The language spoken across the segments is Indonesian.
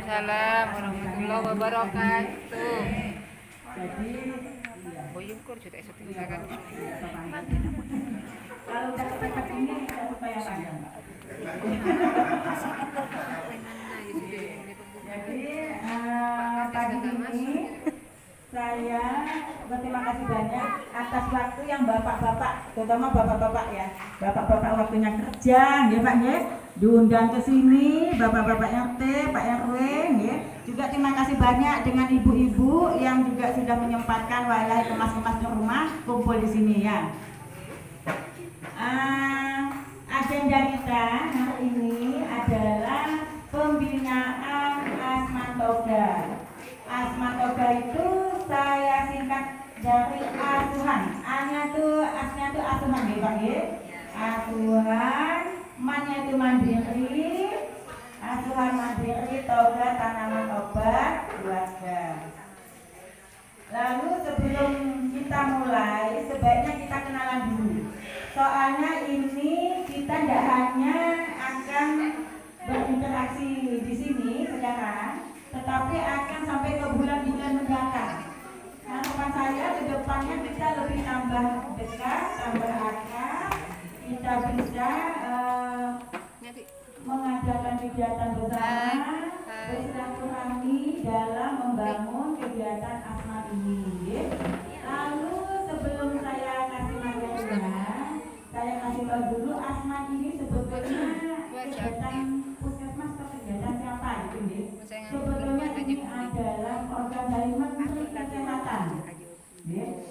Waalaikumsalam warahmatullahi wabarakatuh. Jadi Boyongkur juga setinggalkan. kalau udah kepepet ini kita supaya panjang, Pak. Jadi pagi ini saya berterima kasih banyak atas waktu yang bapak-bapak, terutama bapak-bapak ya, bapak-bapak waktunya kerja, ya Pak ya, diundang ke sini, bapak-bapak RT, Pak RW, ya. Juga terima kasih banyak dengan ibu-ibu yang juga sudah menyempatkan wayahe kemas-kemas ke rumah kumpul di sini ya. Agenda kita hari ini adalah pembinaan Asman Toga. Asman Toga itu saya singkat dari asuhan. Asnya tuh asuhan ya Pak ya. Asuhan, mannya itu mandiri, asuhan mandiri, toga tanaman obat keluarga. Lalu sebelum kita mulai, sebaiknya kita kenalan dulu. Soalnya ini kita tidak hanya akan berinteraksi di sini sekarang, tetapi akan sampai ke bulan-bulan mendatang. Harapan saya ke depannya kita lebih tambah dekat, tambah akrab, kita bisa mengadakan kegiatan bersama, bersilaturahmi dalam membangun kegiatan Asman ini. Lalu sebelum saya kasih materinya, saya kasih tahu dulu Asman ini sebetulnya kegiatan puskesmas atau kegiatan siapa itu nih? Sebetulnya ini adalah organ dari Menteri Kesehatan.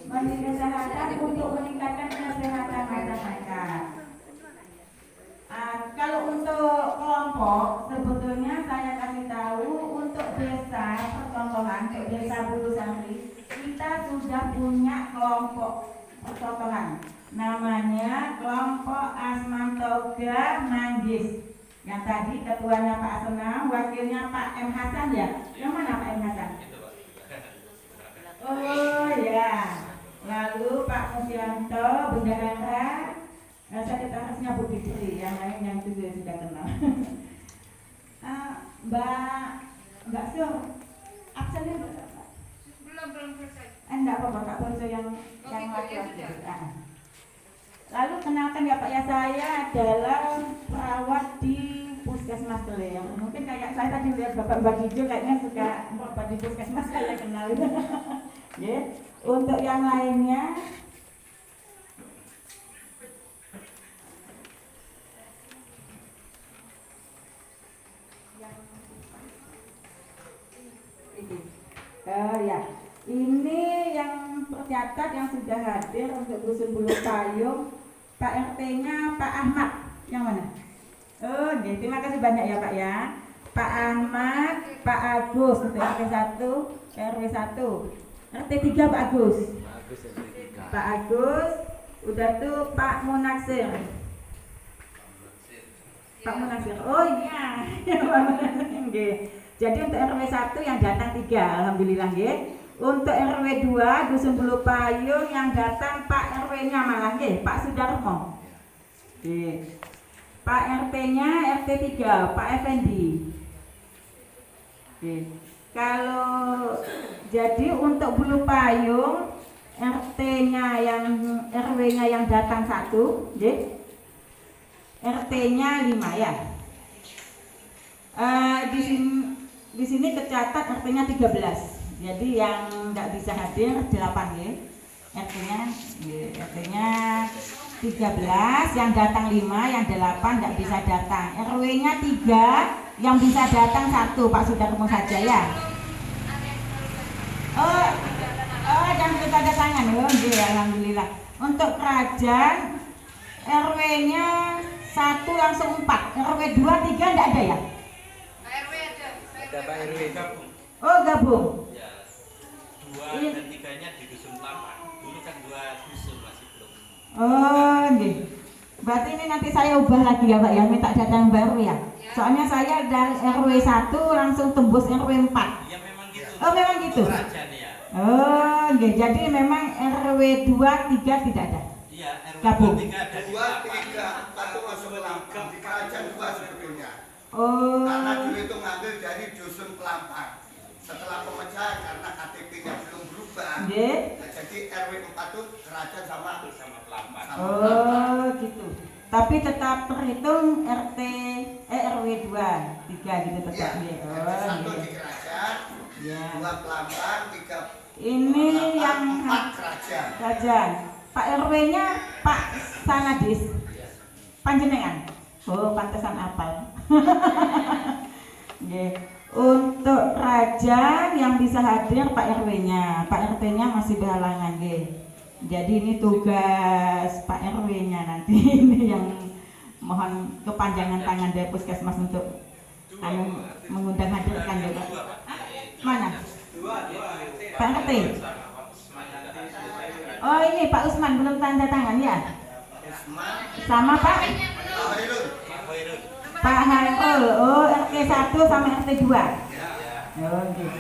Menteri Kesehatan untuk meningkatkan kesehatan masyarakat. Kalau untuk kelompok, sebetulnya saya kasih tahu untuk desa percontohan, untuk desa Bulu Sangri, kita sudah punya kelompok percontohan. Namanya kelompok Asman Toga Manggis. Yang tadi ketuanya Pak Asena, wakilnya Pak M Hasan ya. Yang mana Pak M Hasan? Oh ya. Lalu Pak Musyanto, bendahara. Sekretarisnya Bu Fitri, yang lain yang juga sudah kenal. Mbak Sur, absennya berapa? Belum selesai. Enggak apa-apa, Kak Bonso yang laki-laki. Lalu kenalkan ya Pak ya, saya adalah perawat di Puskesmas Keleyang. Mungkin kayak saya tadi lihat Bapak Mbak Gijo kayaknya suka Bapak di Puskesmas, saya kenal. Ya. Untuk yang lainnya, ya, ini yang tercatat yang sudah hadir untuk Dusun Bulu Payung, Pak RT-nya Pak Ahmad, yang mana? Oh, terima kasih banyak ya Pak ya. Pak Ahmad, Pak Agus untuk RT 1, RW 1, RT 3 Pak Agus. Pak Agus, udah tuh Pak Munaksir. Pak Munaksir. Oh iya, Pak Munaksir. Jadi untuk RW 1 yang datang 3, alhamdulillah nggih. Untuk RW 2 Dusun Bulu Payung yang datang Pak RW-nya malah nggih, Pak Sudarmo. Nggih. Pak RT-nya RT 3, Pak Effendi. Nggih. Kalau jadi untuk Bulu Payung RT-nya yang RW-nya yang datang 1, nggih. RT-nya 5 ya. Di sini tercatat RT-nya 13. Jadi yang nggak bisa hadir 8 ya. RT-nya 13, yang datang 5, yang 8 nggak bisa datang. RW-nya 3, yang bisa datang 1, Pak Sudarmo saja ya. Oh, yang kita ada tangan ya. Alhamdulillah. Untuk kerajaan RW-nya 1 langsung 4, RW 2, 3 nggak ada ya? Ada Pak RW gabung. Oh gabung. Ya. 2 dan 3-nya di Dusun Taman. Dulu kan 2 dusun masih belum. Oh, nih. Berarti ini nanti saya ubah lagi ya Pak ya, minta datang baru ya. Soalnya saya dari RW 1 langsung tembus RW 4. Ya memang gitu. Oh memang gitu. Kerajaan ya. Oh, nih. Jadi memang RW 2, 3 tidak ada. Iya, RW Gabung. 3 ada di 2, 8. 3, 1 masuk ke 8 di kerajaan 2 sebetulnya. Karena Oh, dulu itu ngambil dari dusun Pelampang. Setelah pemecahan karena KTP-nya belum berubah, nggih. nah, jadi RW 4 itu kerajaan sama Pelampan. Oh, gitu. Tapi tetap terhitung RW 2, 3 gitu tetap ya, nggih. RW Oh, 1 nggih. di kerajaan, Ya. 2 Pelampang, 3 Ini yang 4 kerajaan. kerajaan. Pak RW-nya Pak Sanadis. Panjenengan. Oh, pantesan apal. Nggih. Untuk kerajaan yang bisa hadir Pak RW-nya, Pak RT-nya masih berhalangan nggih. Jadi ini tugas Pak RW-nya nanti ini yang mohon kepanjangan tangan dari Puskesmas untuk mengundang hadirkan ya Pak. Mana? Pak RT. Oh ini Pak Usman belum tanda tangan ya? Usman, Sama Pak Khairul. Pak Hairul. Oh RT 1 sama RT 2. Oh, gitu.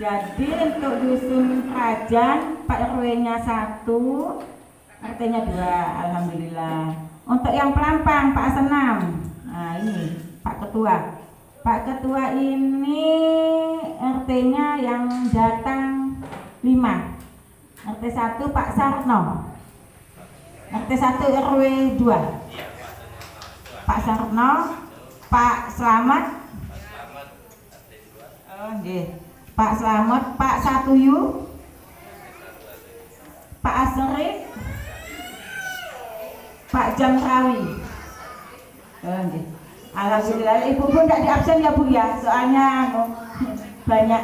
Jadi untuk dusun kerajaan Pak RW-nya 1, RT-nya 2, alhamdulillah. Untuk yang Pelampang Pak Asenam. Nah, ini Pak Ketua. Pak Ketua ini RT-nya yang datang 5. RT 1 Pak Sarno. RT 1 RW 2. Pak Sarno, Pak Slamet. Oh, nggih. Pak Slamet, Pak Satuyu, Pak Asri, Pak Jamrawi. Oh, nggih. Alhamdulillah, Ibu pun tidak diabsen ya Bu ya, soalnya banyak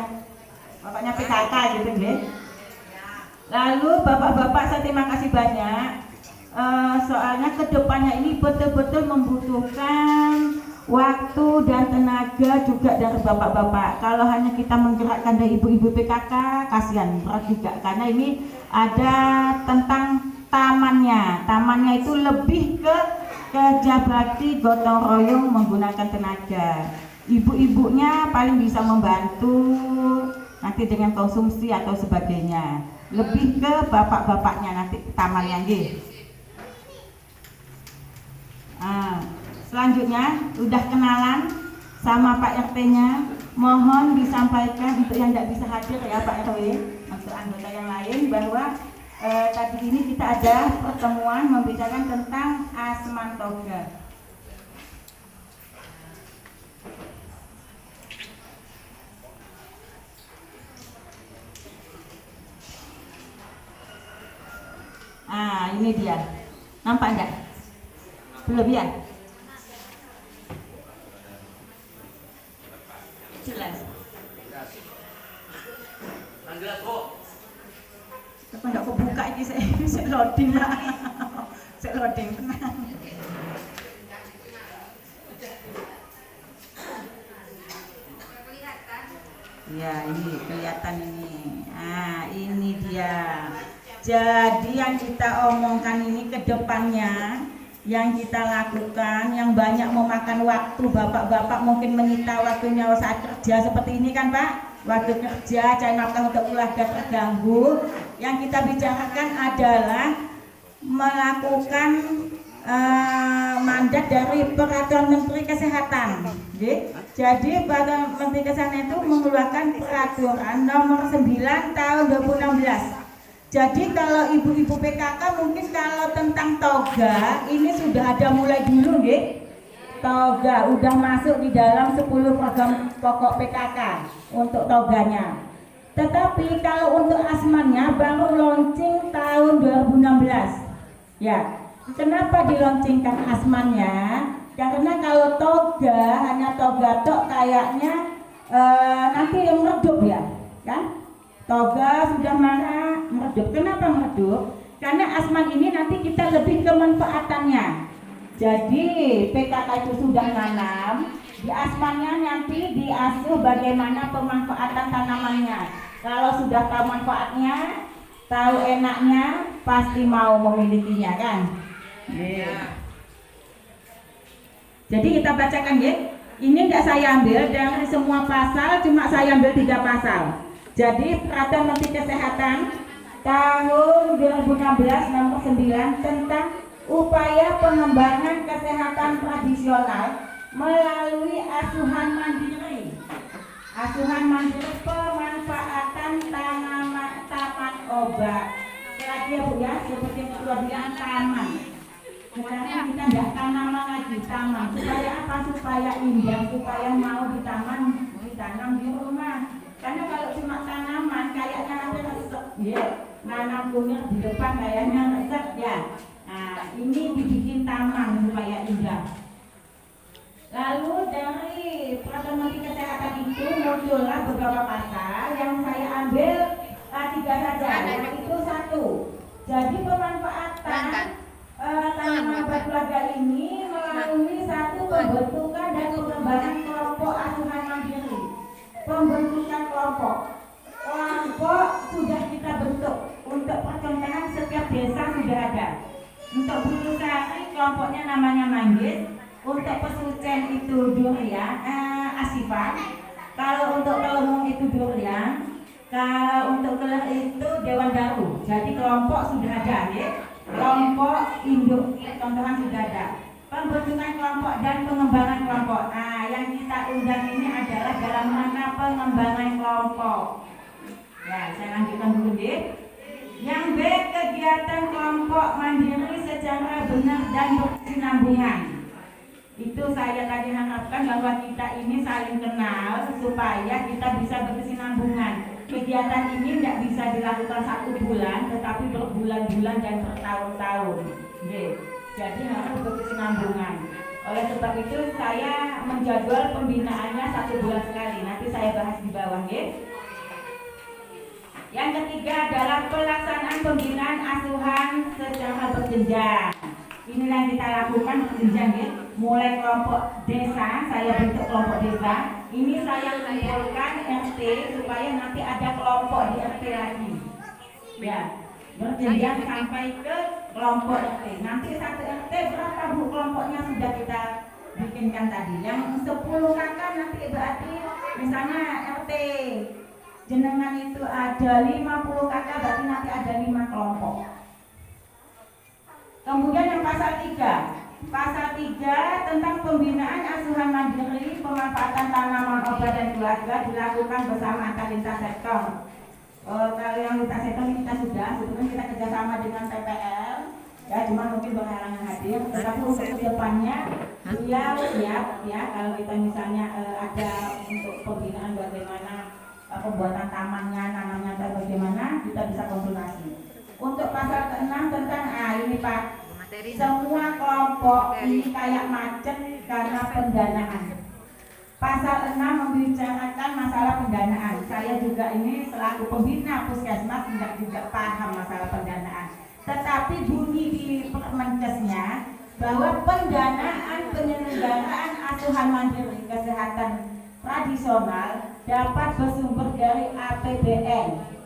bapaknya PKK gitu nggih. Lalu bapak-bapak saya terima kasih banyak. Soalnya kedepannya ini betul-betul membutuhkan waktu dan tenaga juga dari bapak-bapak. Kalau hanya kita menggerakkan dari ibu-ibu PKK, kasihan berat juga. Karena ini ada tentang tamannya. Tamannya itu lebih ke kerja bakti gotong royong menggunakan tenaga. Ibu-ibunya paling bisa membantu nanti dengan konsumsi atau sebagainya. Lebih ke bapak-bapaknya nanti tamannya nggih. Selanjutnya udah kenalan sama Pak RT-nya, mohon disampaikan untuk yang tidak bisa hadir ya Pak RW, untuk anggota yang lain bahwa tadi ini kita ada pertemuan membicarakan tentang Asman Toga. Ini dia. Nampak enggak? Belum ya? Jelas. Apa enggak aku buka ini saya loading Pak. Saya loading tenang. Ya ini kelihatan ini. Ini dia. Jadi yang kita omongkan ini ke depannya, yang kita lakukan, yang banyak memakan waktu bapak-bapak mungkin menyita waktunya saat kerja seperti ini kan Pak, waktu kerja cari nafkah untuk keluarga terganggu. Yang kita bicarakan adalah melakukan mandat dari Peraturan Menteri Kesehatan. Jadi Peraturan Menteri Kesehatan itu mengeluarkan Peraturan Nomor 9 Tahun 2016. Jadi kalau ibu-ibu PKK mungkin kalau tentang toga ini sudah ada mulai dulu nggih. Toga udah masuk di dalam 10 program pokok PKK untuk toganya. Tetapi kalau untuk asmannya baru launching tahun 2016. Ya. Kenapa dilaunchingkan asmannya? Karena kalau toga hanya toga tok kayaknya nanti yang meredup ya, kan? Toga sudah marah meredup. Kenapa meredup? Karena asman ini nanti kita lebih kemanfaatannya. Jadi PKK itu sudah nanam, di asmannya nanti diasuh bagaimana pemanfaatan tanamannya. Kalau sudah tahu manfaatnya, tahu enaknya, pasti mau memilikinya kan? Yeah. Jadi kita bacakan ya. Ini enggak saya ambil dari semua pasal, cuma saya ambil 3 pasal. Jadi Peraturan Menteri Kesehatan tahun 2016 nomor 9 tentang upaya pengembangan kesehatan tradisional melalui asuhan mandiri. Asuhan mandiri pemanfaatan tanaman taman obat. Lagi ya Bu ya, seperti yang kedua bilang taman. Sekarang kita tidak tanaman lagi, taman. Supaya apa? Supaya indah, supaya mau ditanam di rumah. Karena kalau cuma tanaman kayaknya nanti resep ya. Nanam kunir di depan kayaknya resep ya. Nah, ini dibikin taman supaya indah. Lalu dari peraturan Menteri Kesehatan itu muncullah beberapa pasal yang saya ambil tiga saja. Yang itu satu. Jadi pemanfaatan tanaman obat keluarga ini melalui satu pembentukan dan pengembangan kelompok asuhan mandiri. Pembentukan kelompok sudah kita bentuk. Untuk percontohan setiap desa sudah ada. Untuk Bulusari kelompoknya namanya Manggis. Untuk Pesucen itu Durian, Asifan. Kalau untuk Kelemung itu Durian. Kalau untuk Keler itu Dewan Daru. Jadi kelompok sudah ada ya. Kelompok induk contohan sudah ada. Pembentukan kelompok dan pengembangan kelompok. Nah, yang kita undang ini adalah dalam rangka pengembangan kelompok. Ya, saya lanjutkan dulu deh. Yang B, kegiatan kelompok mandiri secara benar dan berkesinambungan. Itu saya tadi harapkan bahwa kita ini saling kenal supaya kita bisa berkesinambungan. Kegiatan ini tidak bisa dilakukan 1 bulan, tetapi berbulan-bulan dan bertahun-tahun. Jadi harus berkesinambungan. Oleh sebab itu saya menjadwal pembinaannya 1 bulan sekali. Nanti saya bahas di bawah. Yang ketiga adalah pelaksanaan pembinaan asuhan secara berjenjang. Inilah yang kita lakukan berjenjang ya. Mulai kelompok desa, saya bentuk kelompok desa. Ini saya kumpulkan RT supaya nanti ada kelompok di RT lagi. Ya, berjenjang sampai ke kelompok RT. Nanti satu RT berapa Bu kelompoknya sudah kita bikinkan tadi. Yang 10 kakak nanti berarti misalnya RT jenengan itu ada 50 kakak, berarti nanti ada 5 kelompok. Kemudian yang pasal 3 tentang pembinaan asuhan mandiri pemanfaatan tanaman obat dan keluarga dilakukan bersama antar lintas sektor. Kalau yang lintas sektor kita sudah, sebetulnya kita kerjasama dengan TPL, ya cuma mungkin berhalangan hadir. Tetapi untuk kedepannya beliau siap ya kalau kita misalnya ada untuk pembinaan bagaimana pembuatan tamannya, nanamnya bagaimana kita bisa konsultasi. Untuk pasal ke-6 tentang ini Pak. Semua kelompok ini kayak macet karena pendanaan. Pasal 6 membicarakan masalah pendanaan. Saya juga ini selaku pembina puskesmas tidak juga paham masalah pendanaan. Tetapi bunyi di Permenkesnya bahwa pendanaan penyelenggaraan asuhan mandiri kesehatan tradisional dapat bersumber dari APBN.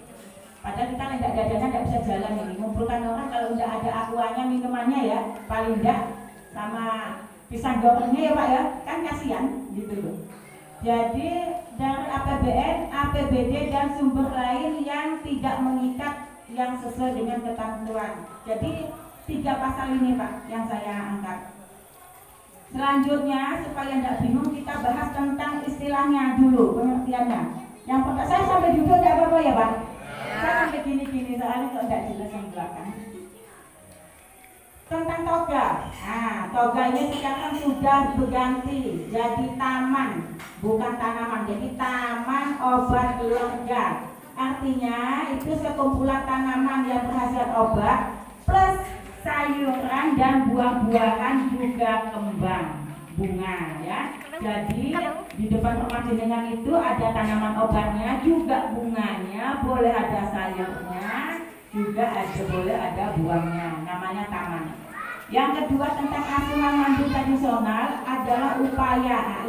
Padahal kita tidak dadanya tidak bisa jalan ini. Ngumpulkan orang kalau tidak ada akuannya minumannya ya, paling tidak sama pisang gorengnya ya Pak ya, kan kasihan gitu loh. Jadi dari APBN, APBD dan sumber lain yang tidak mengikat yang sesuai dengan ketentuan. Jadi 3 pasal ini Pak yang saya angkat. Selanjutnya supaya tidak bingung kita bahas tentang istilahnya dulu, pengertiannya. Yang pertama saya sampai duduk tidak apa-apa ya Pak. Saya sampai gini-gini soalnya kok tidak jelas yang belakang. Tentang toga. Nah, toga ini sekarang sudah berganti jadi taman, bukan tanaman. Jadi taman obat keluarga. Artinya itu sekumpulan tanaman yang berhasil obat plus sayuran dan buah-buahan juga kembang bunga ya. Jadi di depan rumah jenengan itu ada tanaman obatnya juga bunganya, boleh ada sayurnya, juga boleh ada buahnya. Namanya taman. Yang kedua tentang asuhan mandiri tradisional adalah upaya. Nah,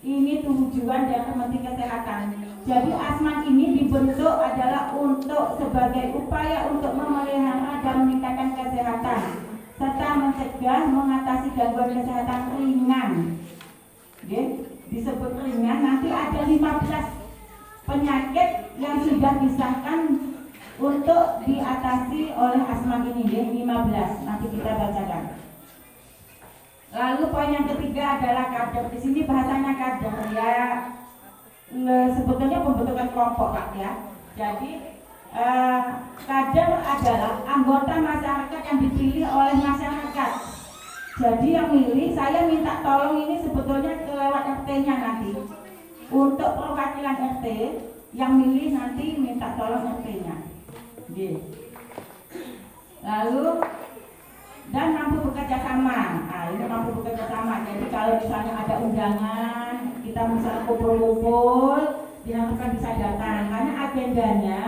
ini tujuan dari Menteri Kesehatan. Jadi asman ini dibentuk adalah untuk sebagai upaya untuk memelihara dan meningkatkan kesehatan serta mencegah mengatasi gangguan kesehatan ringan. Disebut ringan, nanti ada 15 penyakit yang sudah disahkan untuk diatasi oleh asman ini 15. Nanti kita bacakan. Lalu poin yang ketiga adalah kader. Di sini bahasanya kader ya, sebetulnya pembentukan kelompok Pak ya. Jadi kader adalah anggota masyarakat yang dipilih oleh masyarakat. Jadi yang milih, saya minta tolong ini sebetulnya kelewat RT-nya nanti. Untuk perwakilan RT yang milih nanti minta tolong RT-nya. Lalu dan mampu bekerja sama. Nah, ini mampu bekerja sama. Jadi kalau misalnya ada undangan, kita misalnya kumpul-kumpul, diharapkan bisa datang. Karena agendanya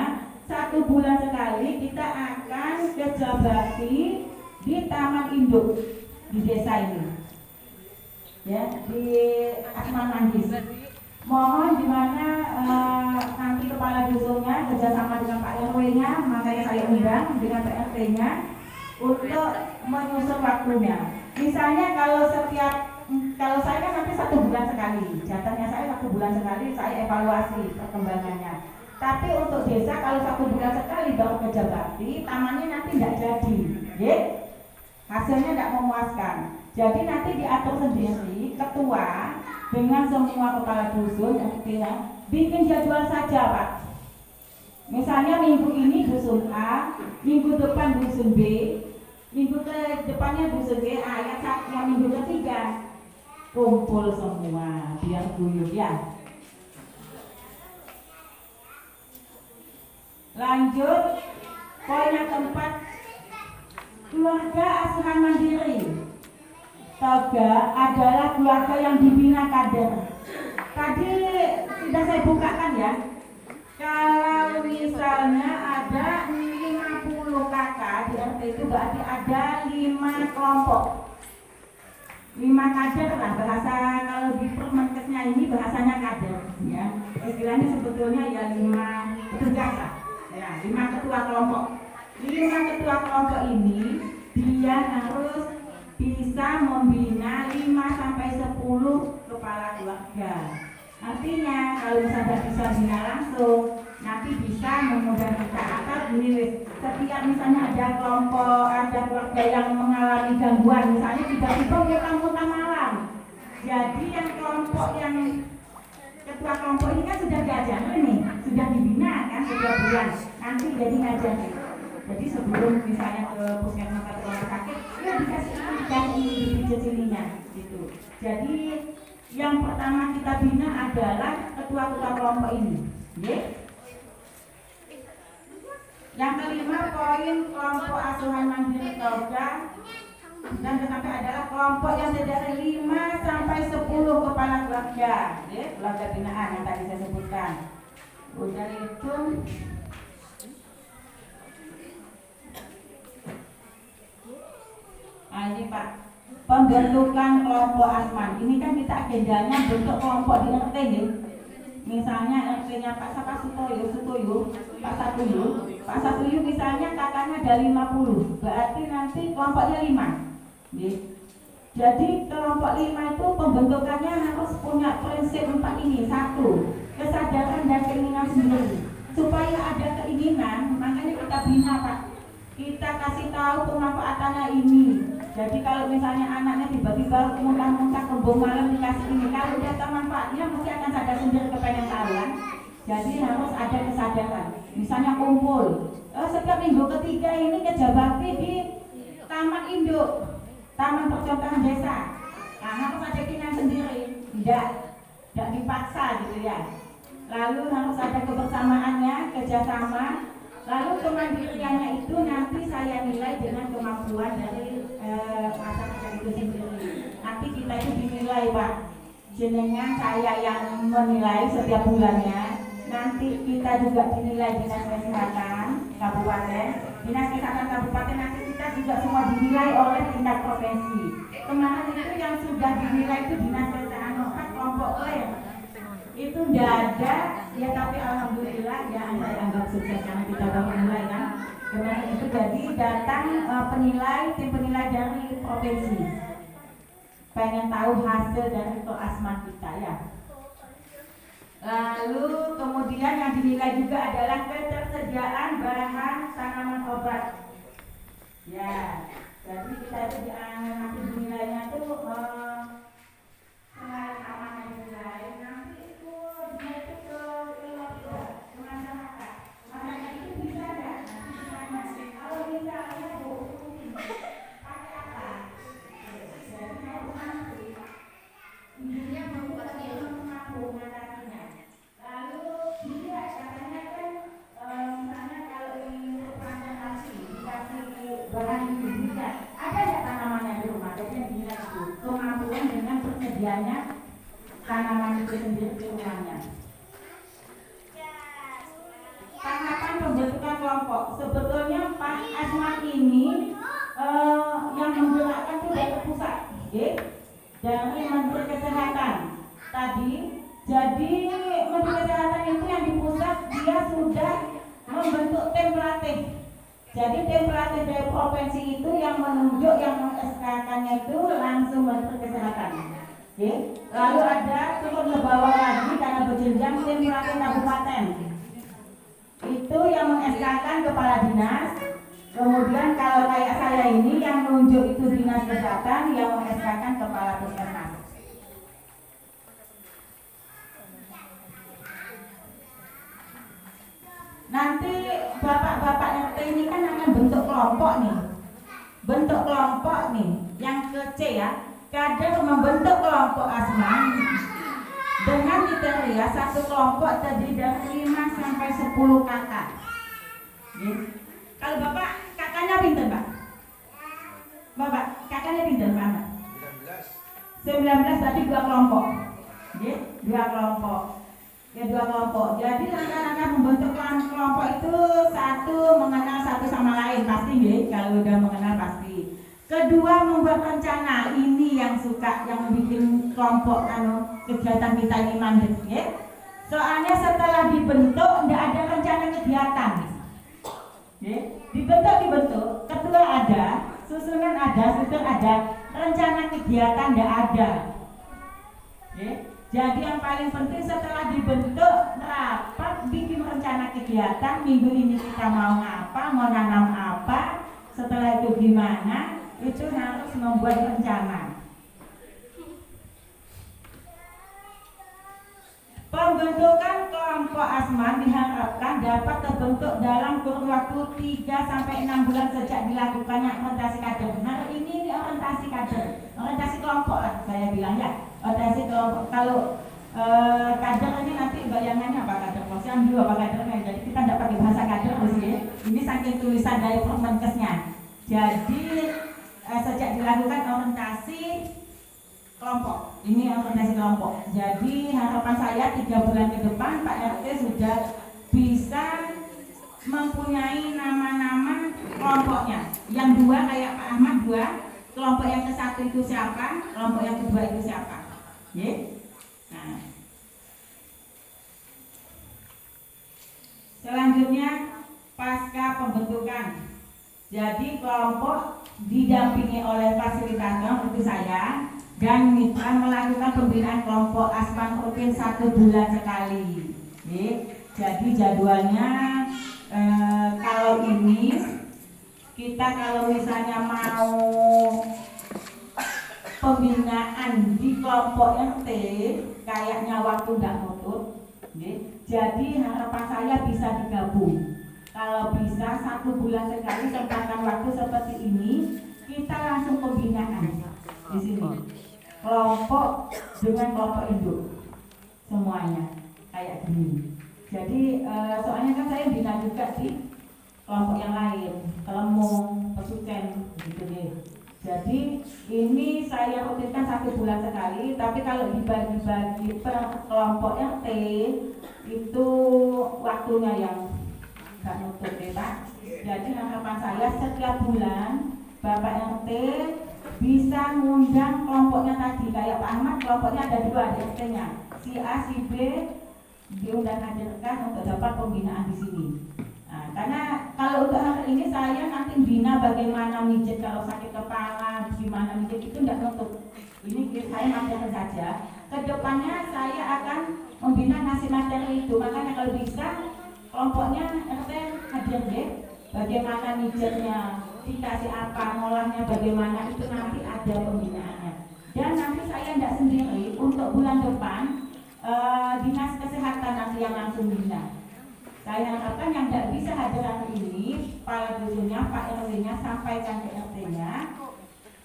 1 bulan sekali kita akan kerja bakti di Taman Induk di desa ini, ya di Asman Manggis. Mohon dimana nanti kepala dusunnya kerjasama dengan Pak RW-nya, makanya saya undang dengan PRT-nya untuk menyusun waktunya. Misalnya kalau saya kan nanti 1 bulan sekali, jatahnya saya 1 bulan sekali, saya evaluasi perkembangannya. Tapi untuk desa kalau 1 bulan sekali baru kerja bakti, tamannya nanti tidak jadi, ya? Hasilnya tidak memuaskan. Jadi nanti diatur sendiri ketua dengan semua kepala dusun, bikin jadwal saja Pak. Misalnya minggu ini dusun A, minggu depan dusun B, minggu ke depannya dusun B, yang minggu ketiga kumpul semua biar guyup ya. Lanjut poin yang keempat, keluarga asuhan mandiri. Toga adalah keluarga yang dibina kader. Tadi sudah saya bukakan ya. Kalau misalnya ada 50 kakak di RT itu berarti ada 5 kelompok. 5 kader lah, bahasa kalau di Permenkesnya ini bahasanya kader ya. Istilahnya sebetulnya ya 5 petugas lah. Ya, 5 ketua kelompok. 5 ketua kelompok ini dia harus bisa membina 5-10 kepala keluarga. Artinya kalau misalnya bisa bina langsung, nanti bisa memudahkan kita. Atau ini setiap misalnya ada kelompok, ada keluarga yang mengalami gangguan, misalnya tiba-tiba kita muntah malam. Jadi yang kelompok yang ketua kelompok ini kan sudah diajar nih, sudah dibina kan setiap bulan. Nanti jadi ngajar. Jadi sebelum misalnya ke puskesmas atau rumah sakit, ya dikasih dipijat sininya gitu. Jadi yang pertama kita bina adalah ketua-ketua kelompok ini. Yang kelima poin kelompok asuhan mandiri Toga dan tetapi adalah kelompok yang terdiri 5-10 kepala keluarga, keluarga binaan yang tadi saya sebutkan. Udah itu ini Pak, pembentukan kelompok Asman. Ini kan kita agendanya bentuk kelompok di RT ya. Misalnya RT-nya Pak Sutoyo, Pak Satuyu misalnya kakaknya ada 50, berarti nanti kelompoknya 5. Jadi kelompok 5 itu pembentukannya harus punya prinsip 4 ini. 1, kesadaran dan keinginan sendiri. Supaya ada keinginan, makanya kita bina Pak. Kita kasih tahu pemanfaatannya ini. Jadi kalau misalnya anaknya tiba-tiba muntah-muntah kembung malam dikasih ini, kalau dia tahu manfaatnya mesti akan sadar sendiri kepengen tahu kan. Jadi harus ada kesadaran. Misalnya kumpul, setiap minggu ketiga ini kerja bakti di Taman Induk, Taman Percontohan Desa. Nah, harus ada keinginan sendiri, tidak dipaksa gitu ya. Lalu harus ada kebersamaannya, kerjasama. Lalu kemandiriannya itu nanti saya nilai dengan kemampuan dari masyarakat itu sendiri. Nanti kita itu dinilai Pak, jenengan saya yang menilai setiap bulannya. Nanti kita juga dinilai Dinas Kesehatan Kabupaten, Dinas Kesehatan Kabupaten nanti kita juga semua dinilai oleh tingkat provinsi. Kemarin itu yang sudah dinilai itu Dinas Kesehatan kelompok lain. Itu tidak ada ya, tapi alhamdulillah ya saya anggap sukses karena kita baru mulai kan. Kemarin itu jadi datang tim penilai dari provinsi, pengen tahu hasil dari Asman kita ya. Lalu kemudian yang dinilai juga adalah ketersediaan bahan tanaman obat ya, Jadi kita itu nanti nilainya tuh selain amanah nilai, nanti itu dia itu ke masyarakat. Masyarakat itu bisa nggak? Nanti kalau misalnya Bu pakai apa? Jadi harus nanti intinya mengaku mengatasinya. Lalu dia katanya kan misalnya kalau ingin fermentasi dikasih bahan gizinya, ada nggak tanamannya di rumah? Jadi yang gila itu kemampuan dengan tersedianya tanaman itu sendiri di rumahnya. Tahapan pembentukan kelompok, sebetulnya Pak Asmat ini yang menggerakkan itu dari pusat, dari Menteri Kesehatan tadi. Jadi Menteri Kesehatan itu yang di pusat dia sudah membentuk tim pelatih. Jadi tim pelatih dari provinsi itu yang menunjuk, yang meng-SK-kannya itu langsung Menteri Kesehatan. Lalu ada turun ke bawah lagi karena berjenjang tim pelatih kabupaten. Itu yang meng-SK-kan kepala dinas. Kemudian kalau kayak saya ini yang menunjuk itu dinas kesehatan, yang meng-SK-kan kepala puskesmas. Nanti bapak-bapak RT ini kan akan bentuk kelompok nih. Bentuk kelompok nih, yang ke C ya. Kader membentuk kelompok asman dengan kriteria satu kelompok terdiri dari 5 sampai 10 kakak. Kalau bapak kakaknya pinter, Pak? Bapak kakaknya pinter mana? 19 berarti 2 kelompok. 2 kelompok. Ya 2 kelompok. Jadi langkah-langkah membentuk kelompok itu satu mengenal satu sama lain pasti kalau udah mengenal pasti. Kedua membuat rencana, ini yang suka yang bikin kelompok kegiatan kita ini mandek Soalnya setelah dibentuk tidak ada rencana kegiatan. Dibentuk, ketua ada, susunan ada, struktur ada, rencana kegiatan tidak ada. Jadi yang paling penting setelah dibentuk rapat bikin rencana kegiatan, minggu ini kita mau apa, mau nanam apa, setelah itu gimana, itu harus membuat rencana. Pembentukan kelompok asman diharapkan dapat terbentuk dalam kurun waktu 3-6 bulan sejak dilakukannya orientasi kader. Nah ini orientasi kader, orientasi kelompok lah saya bilang ya. Orientasi kelompok. Kalau kader ini nanti bayangannya apa, kader posyandu apa kadernya. Jadi kita tidak pakai bahasa kader sih. Ini saking tulisan dari Permenkesnya. Jadi sejak dilakukan orientasi kelompok, ini orientasi kelompok. Jadi harapan saya 3 bulan ke depan Pak RT sudah bisa mempunyai nama-nama kelompoknya. Yang 2 kayak Pak Ahmad 2, kelompok yang ke-1 itu siapa, kelompok yang kedua itu siapa. Nah, selanjutnya pasca pembentukan. Jadi kelompok didampingi oleh fasilitator itu saya dan mitra melakukan pembinaan kelompok asman rutin 1 bulan sekali. Jadi jadwalnya kalau ini kita kalau misalnya mau pembinaan di kelompok RT kayaknya waktu tidak nutut. Jadi harapan saya bisa digabung. Kalau bisa 1 bulan sekali sempatkan waktu seperti ini kita langsung pembinaan di sini. Kelompok dengan kelompok induk semuanya kayak gini. Jadi soalnya kan saya bina juga di kelompok yang lain, Kelemung, Pesucen gitu deh. Jadi ini saya rutinkan 1 bulan sekali, tapi kalau dibagi-bagi per kelompok RT itu waktunya yang nggak nutup deh Pak. Jadi harapan saya setiap bulan Bapak RT bisa ngundang kelompoknya tadi. Kayak Pak Ahmad kelompoknya ada 2 di RT-nya, si A, si B diundang hadirkan untuk dapat pembinaan di sini. Nah, karena kalau untuk hari ini saya nanti bina bagaimana mijet kalau sakit kepala, gimana mijet itu tidak nutup. Ini saya materi saja. Kedepannya saya akan membina ngasih materi itu. Makanya kalau bisa kelompoknya RT hadir deh. Bagaimana mijetnya dikasih apa, ngolahnya bagaimana, itu nanti ada pembinaannya. Dan nanti saya tidak sendiri, untuk bulan depan Dinas Kesehatan nanti yang langsung bina. Saya harapkan yang tidak bisa hadir hari ini, kepala dusunnya, Pak RW-nya sampaikan ke RT-nya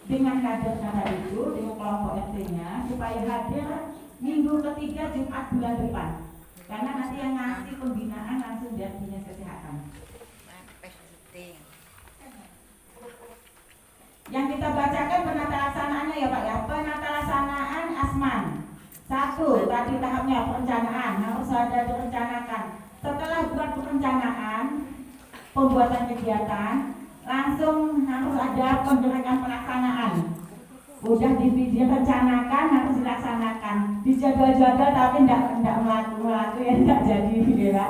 dengan kader itu, dengan kelompok RT-nya, supaya hadir minggu ketiga Jumat bulan depan. Karena nanti yang ngasih pembinaan langsung dari Dinas Kesehatan. Yang kita bacakan penata laksanaannya ya Pak ya. Penata laksanaan Asman. 1. Tadi tahapnya perencanaan harus ada direncanakan. Setelah buat perencanaan pembuatan kegiatan, langsung harus ada penggerakan pelaksanaan. Udah direncanakan harus dilaksanakan. Dijadwal-jadwal tapi tidak melaku ya tidak jadi ya.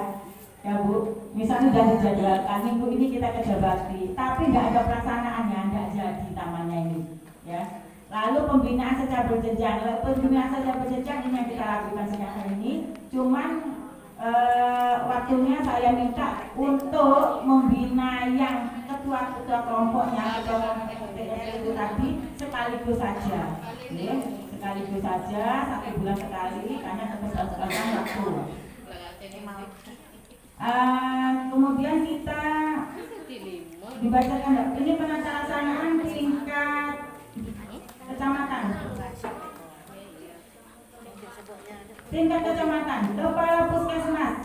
Ya Bu, misalnya sudah dijadwalkan minggu ini kita kerja bakti, tapi tidak ada pelaksanaannya, tidak jadi tamannya ini, ya. Lalu pembinaan secara berjenjang, ini yang kita lakukan sekarang ini. Cuman waktunya saya minta untuk membina yang ketua-ketua kelompoknya, ketua itu tadi sekaligus saja, ya. Sekaligus saja, 1 bulan sekali, karena keterbatasan waktu. Kemudian kita dibacakan ini penata laksanaan tingkat kecamatan. Tingkat kecamatan, kepala puskesmas,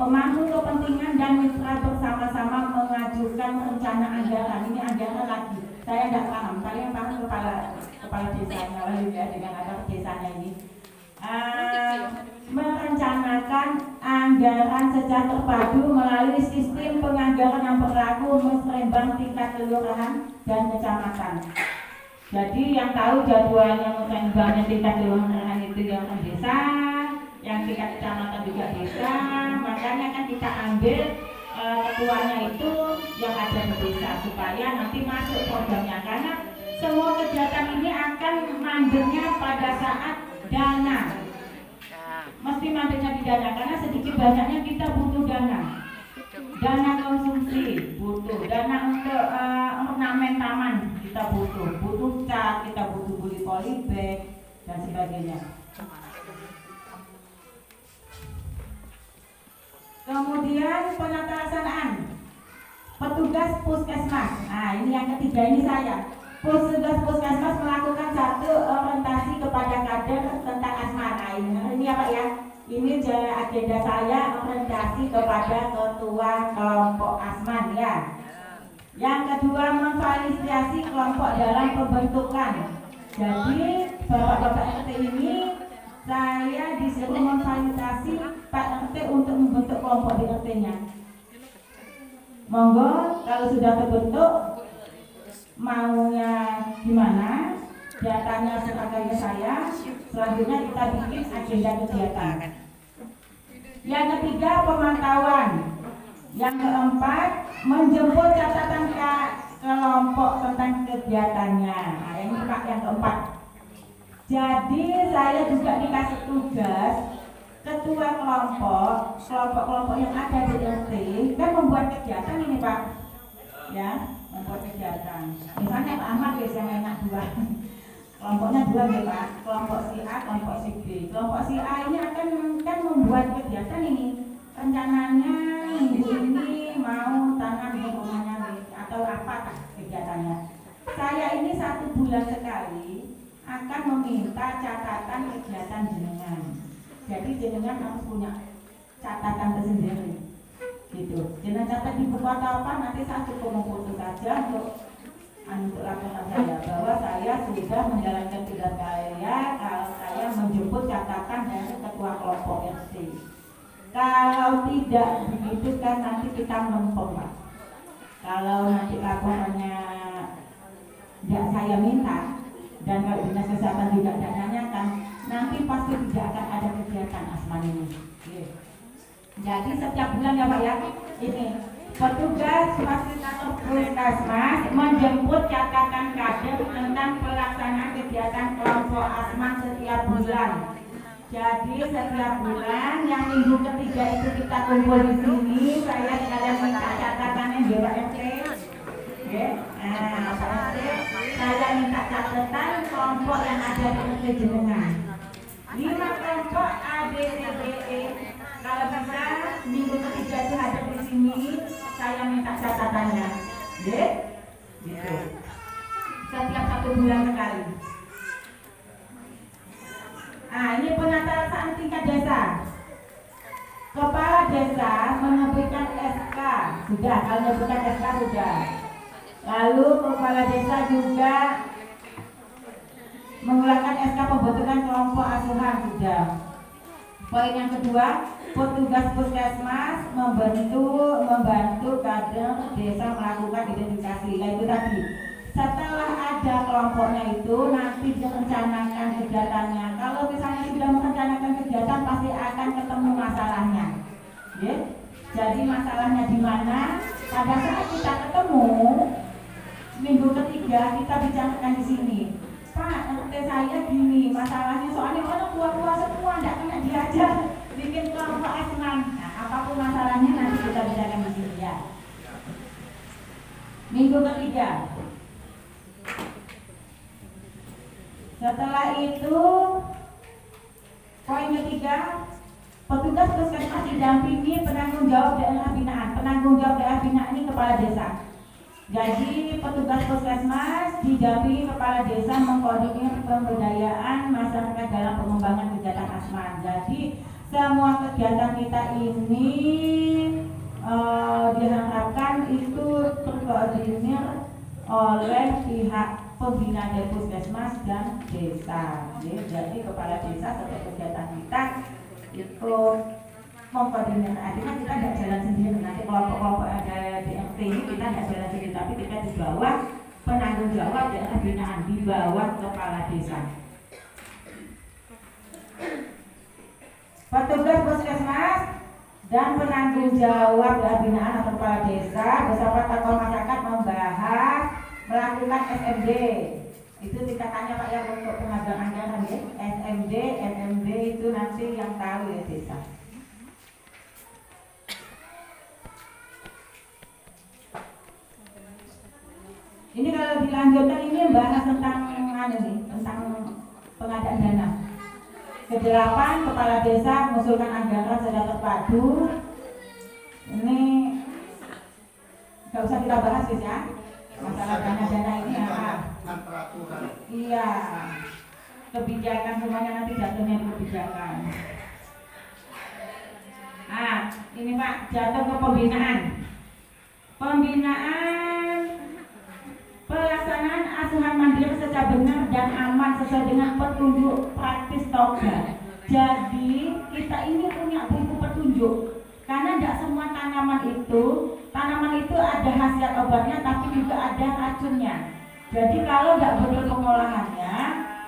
pemangku kepentingan dan mitra bersama-sama mengajukan rencana anggaran. Ini anggaran lagi. Saya tidak paham. Kalian paham kepala desanya ya, dengan apa desanya ini. Merencanakan anggaran secara terpadu melalui sistem penganggaran yang berlaku musrembang tingkat kelurahan dan kecamatan. Jadi yang tahu jadwalnya musrembangnya tingkat kelurahan itu yang desa, yang tingkat kecamatan juga desa, makanya kan kita ambil ketuanya itu yang ada di desa supaya nanti masuk programnya, karena semua kegiatan ini akan mandeknya pada saat dana. Mesti mandeknya di dana, karena sedikit banyaknya kita butuh dana konsumsi butuh, dana untuk ornamen taman kita butuh cat, kita butuh beli polybag dan sebagainya. Kemudian penata laksanaan petugas puskesmas. Nah ini yang ketiga, ini saya. Petugas puskesmas melakukan 1 orientasi kepada kader tentang asma. Nah ini apa ya? Ini agenda saya, orientasi kepada ketua kelompok asman ya. Yang kedua, memfasilitasi kelompok dalam pembentukan. Jadi Bapak-bapak RT ini saya disuruh memfasilitasi Pak RT untuk membentuk kelompok di RT-nya. Monggo kalau sudah terbentuk, maunya gimana, datanya serahkan ke saya. Selanjutnya kita bikin agenda kegiatan. Yang ketiga, pemantauan. Yang keempat, menjemput catatan kelompok tentang kegiatannya. Nah, ini Pak yang keempat. Jadi saya juga dikasih tugas ketua kelompok yang ada di RT kan membuat kegiatan ini Pak, ya, membuat kegiatan. Misalnya Pak Ahmad yang enak 2. Kelompoknya 2 ya Pak, kelompok si A, kelompok si B. Kelompok si A ini akan membuat kegiatan ini. Rencananya minggu ini mau tanam di rumahnya atau apa kegiatannya. Saya ini 1 bulan sekali akan meminta catatan kegiatan jenengan. Jadi jenengan harus punya catatan tersendiri. Gitu. Jenengan catat di buku atau apa, nanti saya cukup memfoto saja untuk laporan saya bahwa saya sudah menjalankan tugas saya kalau saya menjemput catatan dari ketua kelompok RT. Kalau tidak begitu kan nanti kita mempom Pak. Kalau nanti laporannya tidak saya minta dan kalau Dinas Kesehatan juga tidak nanyakan, nanti pasti tidak akan ada kegiatan asman ini. Jadi setiap bulan ya Pak ya, ini petugas fasilitator puskesmas menjemput catatan kader tentang pelaksanaan kegiatan kelompok asman setiap bulan. Jadi setiap bulan yang minggu ketiga itu kita kumpul di sini, saya sekalian minta catatannya di RT. Nah, saya minta catatan kelompok yang ada di RT jenengan. 5 kelompok A, B, C, D, E. Kalau bisa minggu ketiga itu hadir di sini, saya minta catatannya. Gitu. Setiap 1 bulan sekali. Nah, ini penataran tingkat desa. Kepala desa menerbitkan SK, sudah. Kalau menerbitkan SK sudah. Lalu kepala desa juga mengeluarkan SK pembentukan kelompok asuhan, sudah. Poin yang kedua, petugas puskesmas membantu kader desa melakukan identifikasi. Nah, itu tadi. Setelah ada kelompoknya itu nanti direncanakan kegiatannya. Kalau misalnya sudah merencanakan kegiatan pasti akan ketemu masalahnya. Ya? Jadi masalahnya di mana? Pada saat kita ketemu minggu ketiga kita bicarakan di sini. Pak, RT saya gini, masalahnya soalnya orang tua-tua semua tidak kena diajar bikin kelompok asman. Nah, apapun masalahnya nanti kita bicarakan di sini ya. Minggu ketiga. Setelah itu poin ketiga, petugas puskesmas didampingi penanggung jawab daerah binaan. Penanggung jawab daerah binaan ini kepala desa. Jadi petugas puskesmas didampingi kepala desa mengkoordinir pemberdayaan masyarakat dalam pengembangan kegiatan asman. Jadi semua kegiatan kita ini diharapkan itu terkoordinir oleh pihak pembina dari puskesmas dan desa. Jadi kepala desa setiap kegiatan kita itu mengkoordinir. Artinya kita tidak jalan sendiri. Nanti kelompok-kelompok ada di RT ini kita tidak jalan sendiri, tapi kita di bawah penanggung jawab daerah binaan, di bawah kepala desa. Petugas puskesmas dan penanggung jawab daerah binaan atau kepala desa bersama tokoh masyarakat membahas melakukan SMD. Itu tingkatannya Pak ya untuk pengadaan anggaran ya. SMD, NMD itu nanti yang tahu ya desa. Ini kalau dilanjutkan ini bahas tentang tentang pengadaan dana. Kedelapan, kepala desa mengusulkan anggaran secara terpadu. Ini nggak usah kita bahas guys ya. Masalah dana ini ya. Iya. Kebijakan semuanya nanti jatuhnya di kebijakan. Ah, ini Pak jatuh ke pembinaan. Pembinaan pelaksanaan asuhan mandiri secara benar dan aman sesuai dengan petunjuk praktis Toga. Jadi kita ini punya buku petunjuk karena tidak semua tanaman itu ada khasiat obatnya tapi juga ada racunnya. Jadi kalau tidak betul pengolahannya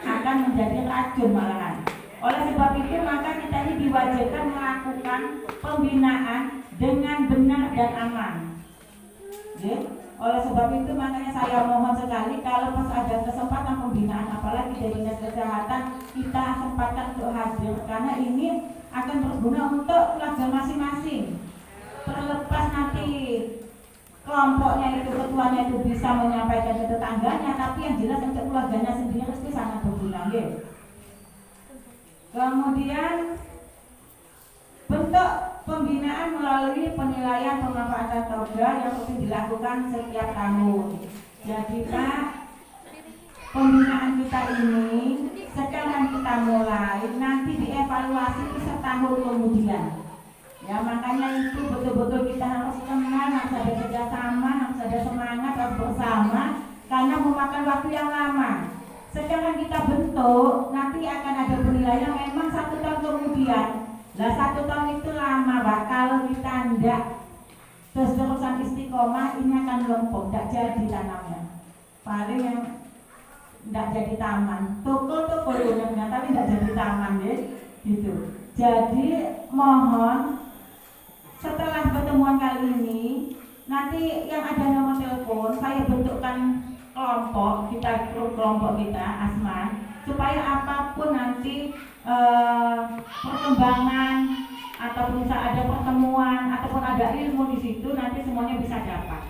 akan menjadi racun malahan. Oleh sebab itu maka kita ini diwajibkan melakukan pembinaan dengan benar dan aman. Oleh sebab itu makanya saya mohon sekali kalau pas ada kesempatan pembinaan apalagi dari dinas kesehatan kita sempatkan untuk hadir karena ini akan berguna untuk keluarga masing-masing. Terlepas nanti kelompoknya itu ketuanya itu bisa menyampaikan ke tetangganya tapi yang jelas untuk keluarganya sendiri itu sangat berguna. Kemudian bentuk pembinaan melalui penilaian pemanfaatan Toga yang rutin dilakukan setiap tahun. Jadi Pak, pembinaan kita ini sekarang kita mulai, nanti dievaluasi setahun kemudian. Ya makanya itu betul-betul kita harus kenal, harus ada kerjasama, harus ada semangat, harus bersama, karena memakan waktu yang lama. Sekarang kita bentuk, nanti akan ada penilaian memang 1 tahun kemudian. Lah 1 tahun itu lama Pak, kalau kita tidak terus-terusan istiqomah ini akan lempung, tidak jadi tanamnya. Paling yang tidak jadi taman, toko-toko yang tapi tidak jadi taman ya, gitu. Jadi mohon setelah pertemuan kali ini, nanti yang ada nomor telepon saya bentukkan kelompok kita Asman supaya apapun nanti perkembangan ataupun ada pertemuan ataupun ada ilmu di situ nanti semuanya bisa dapat.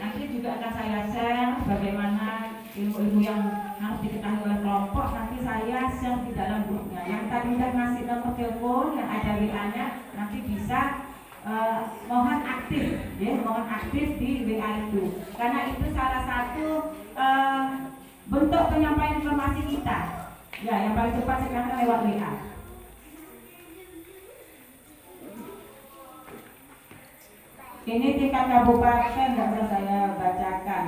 Nanti juga akan saya share bagaimana ilmu-ilmu yang harus diketahui oleh kelompok. Nanti saya share di dalam grupnya. Yang tadi udah ngasih nomor telepon yang ada WA-nya, nanti bisa mohon aktif, ya, mohon aktif di WA itu. Karena itu salah satu bentuk penyampaian informasi kita. Ya, yang paling cepat sekarang lewat WA. Ini tingkat kabupaten nggak usah saya bacakan.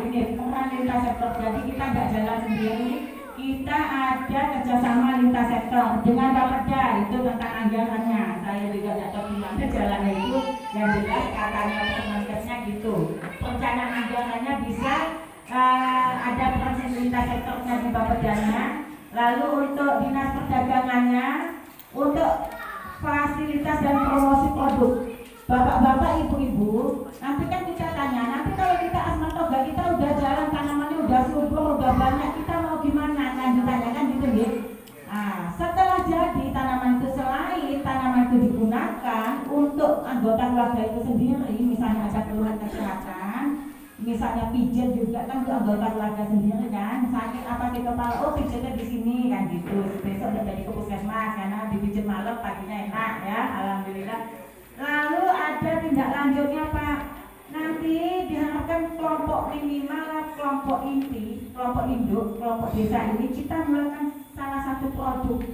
Ini peran lintas sektor. Jadi kita nggak jalan sendiri, kita ada kerjasama lintas sektor dengan Bapeda. Itu tentang anggarannya. Saya juga nggak tahu gimana jalannya itu. Yang jelas katanya teman-temannya gitu. Perencanaan anggarannya bisa ada proses lintas sektornya di Bapedanya. Lalu untuk dinas perdagangannya, untuk fasilitas dan promosi produk. Bapak-bapak, ibu-ibu, nanti kan kita tanya, nanti kalau kita Asman Toga kita udah jalan, tanamannya udah subur, udah banyak, kita mau gimana? Kan ditanyakan gitu ya. Setelah jadi tanaman itu, selain tanaman itu digunakan untuk anggota keluarga itu sendiri, misalnya ada keluhan kesehatan, misalnya pijat juga kan untuk anggota keluarga sendiri kan, sakit apa di kepala, oh pijatnya di sini kan gitu. Besok udah jadi ke puskesmas karena dipijat malam, paginya enak ya, alhamdulillah. Lalu ada tindak lanjutnya Pak. Nanti diharapkan kelompok minimal, kelompok inti, kelompok induk, kelompok desa ini kita melakukan salah satu produk.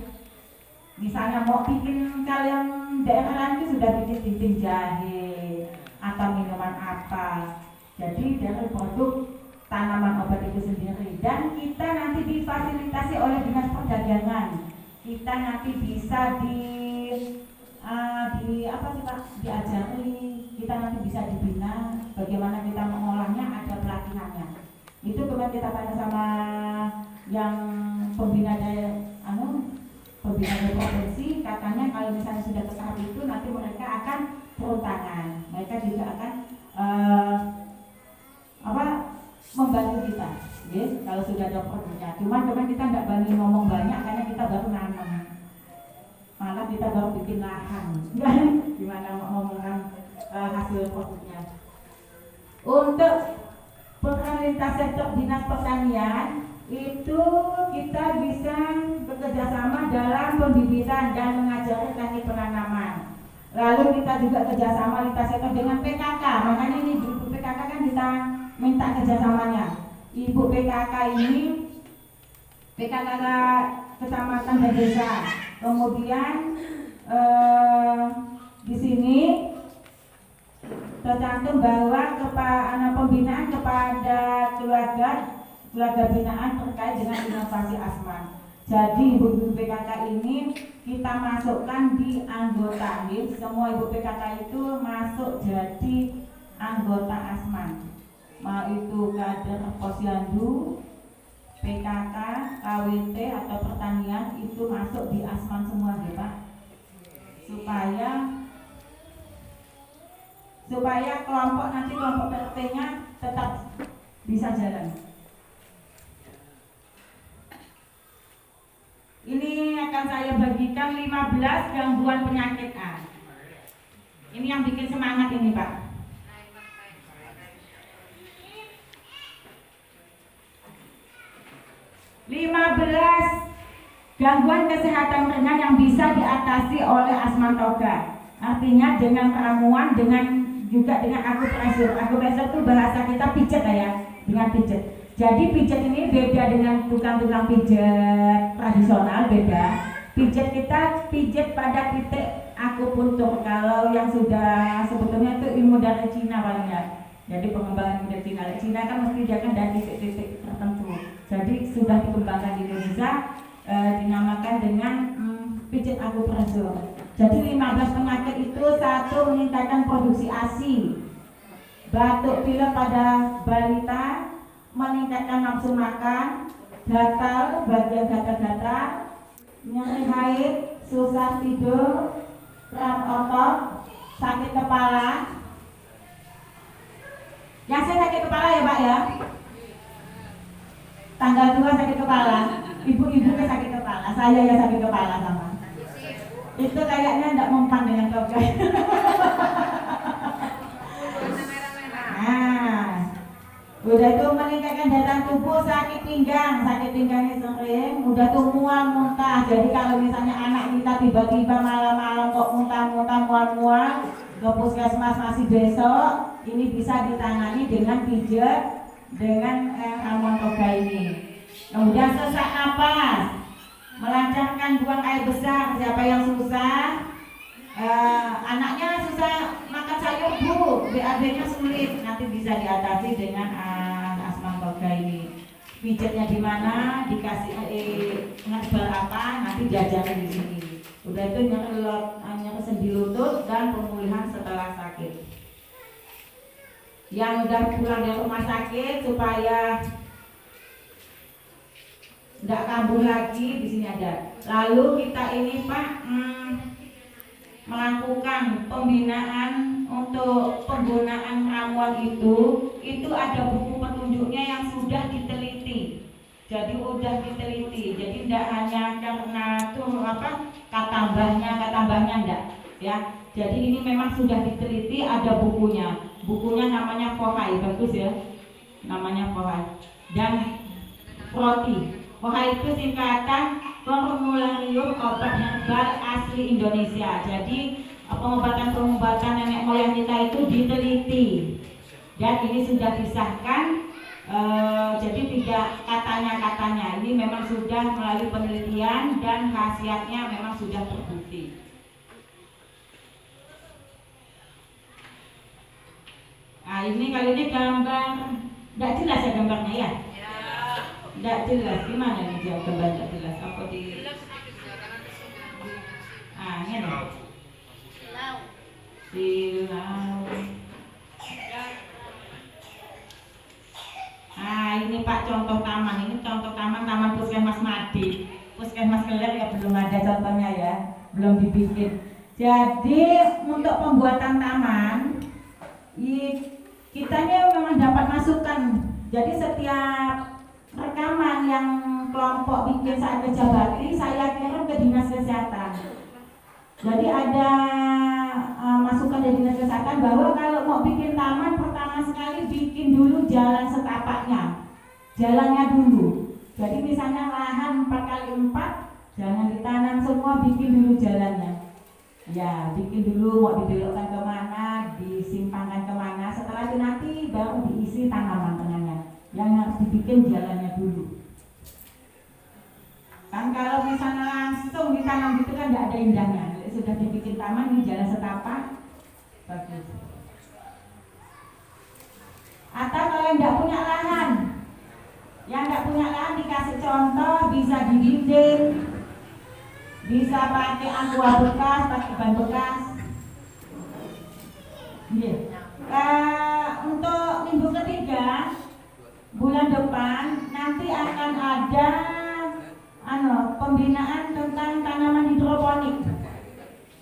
Misalnya mau bikin, kalian daerah lain itu sudah bikin dinding jahe atau minuman apa. Jadi dari produk tanaman obat itu sendiri. Dan kita nanti difasilitasi oleh dinas perdagangan. Kita nanti bisa diajari, kita nanti bisa dibina bagaimana kita mengolahnya, ada pelatihannya. Itu kemudian kita tanya sama yang pembina dari provinsi, katanya kalau misalnya sudah ke tahap itu nanti mereka akan turun tangan, mereka juga akan membantu kita, yes, kalau sudah ada produknya. Cuman kita nggak berani ngomong banyak karena kita baru nanam. Malah kita baru bikin lahan, gimana ngomongkan hasil produknya. Untuk peran lintas sektor dinas pertanian itu kita bisa bekerja sama dalam pembibitan dan mengajari teknik penanaman. Lalu kita juga kerjasama lintas sektor dengan PKK. Makanya ini Ibu PKK kan kita minta kerjasamanya. Ibu PKK ini PKK kecamatan dan desa. Kemudian di sini tercantum bahwa pembinaan kepada keluarga binaan terkait dengan inovasi Asman. Jadi ibu-ibu PKK ini kita masukkan di anggota, semua ibu PKK itu masuk jadi anggota Asman. Mau itu kader posyandu, PKK, KWT atau pertanian itu masuk di Asman semua ya Pak, supaya kelompok PRT-nya tetap bisa jalan. Ini akan saya bagikan 15 gangguan penyakit A. Ini yang bikin semangat ini Pak. 15 gangguan kesehatan ringan yang bisa diatasi oleh Asman Toga. Artinya dengan ramuan, juga dengan akupresur. Akupresur itu bahasa kita pijat ya, dengan pijat. Jadi pijat ini beda dengan tukang-tukang pijat tradisional, beda. Pijat kita pijat pada titik akupuntur. Kalau yang sudah sebetulnya itu ilmu dari Cina paling ya. Jadi pengembangan ilmu dari Cina. Cina kan mesti dia kan dari titik-titik tertentu. Jadi sudah dikembangkan di Indonesia, dinamakan dengan pijat akupresur. Jadi 15 penyakit itu, 1 meningkatkan produksi ASI, batuk pilek pada balita, meningkatkan nafsu makan, gatal, bagian gatal-gatal, nyeri haid, susah tidur, kram otot, sakit kepala. Yang saya sakit kepala ya Pak ya, tanggal 2 sakit kepala, ibu-ibu ke sakit kepala, saya ya sakit kepala sama. Itu kayaknya enggak mempan dengan Toga. Nah, Udah itu meningkatkan daya tubuh, sakit pinggangnya sering, udah tuh mual muntah. Jadi kalau misalnya anak kita tiba-tiba malam-malam kok muntah-muntah mual-mual, ke puskesmas masih besok, ini bisa ditangani dengan pijat dengan ramuan toga ini. Kemudian sesak napas, melancarkan buang air besar. Siapa yang susah, anaknya susah makan sayur bu, BAB-nya sulit, nanti bisa diatasi dengan asman toga ini. Pijatnya di mana, dikasih ngebel apa, nanti jajannya di sini. Udah itu nyeri sendi lutut dan pemulihan setelah sakit. Yang udah pulang dari rumah sakit supaya tidak kambuh lagi, di sini ada. Lalu kita ini Pak melakukan pembinaan untuk penggunaan ramuan itu ada buku petunjuknya yang sudah diteliti. Jadi udah diteliti. Jadi tidak hanya karena tuh kata tambahnya enggak ya. Jadi ini memang sudah diteliti, ada bukunya. Bukunya namanya Fohai, bagus ya. Namanya Fohai. Dan Proti. Fohai itu singkatan Formularium Obat Herbal Asli Indonesia. Jadi pengobatan-pengobatan nenek moyang kita itu diteliti. Dan ini sudah disahkan. Jadi tidak katanya, ini memang sudah melalui penelitian dan khasiatnya memang sudah terbukti. Nah ini kali ini gambar, tidak jelas ya gambarnya ya? Tidak jelas, gimana nih gambar tidak jelas? Apa di? Ini nih. Silau. Ini Pak contoh taman. Ini contoh taman Puskesmas Madi. Puskesmas Keler ya belum ada contohnya ya, belum dibikin. Jadi untuk pembuatan taman, kitanya memang dapat masukan. Jadi setiap rekaman yang kelompok bikin saat kerja bakti, saya kirim ke Dinas Kesehatan. Jadi ada masukan dari Dinas Kesehatan bahwa kalau mau bikin taman, pertama sekali bikin dulu jalan setapaknya, jalannya dulu. Jadi misalnya lahan 4x4 jangan ditanam semua, bikin dulu jalannya. Ya, bikin dulu mau dibelokkan kemana, disimpangkan kemana. Setelah itu nanti baru diisi tanaman tengahnya. Yang harus dibikin jalannya dulu. Kan kalau misalnya langsung ditanam gitu kan tidak ada indahnya. Sudah dibikin taman, ini jalan setapak, bagus. Atau kalau yang tidak punya lahan, dikasih contoh, bisa di dinding, bisa pakai aqua bekas, pakai ban bekas. Untuk minggu ketiga bulan depan nanti akan ada pembinaan tentang tanaman hidroponik.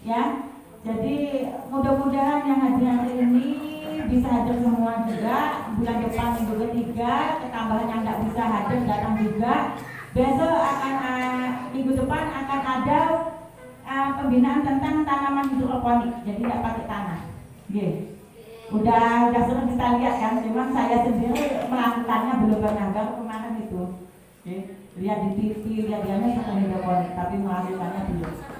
Ya, jadi mudah-mudahan yang hadir hari ini bisa hadir semua juga. Bulan depan minggu ketiga, ketambahan yang tidak bisa hadir datang juga. Besok akan minggu depan akan ada pembinaan tentang tanaman hidroponik. Jadi tidak pakai tanah. Udah sering kita lihat kan, cuman saya sendiri melakukannya belum pernah kemarin itu. Lihat di TV, lihat dia seperti hidroponik, tapi melakukannya belum.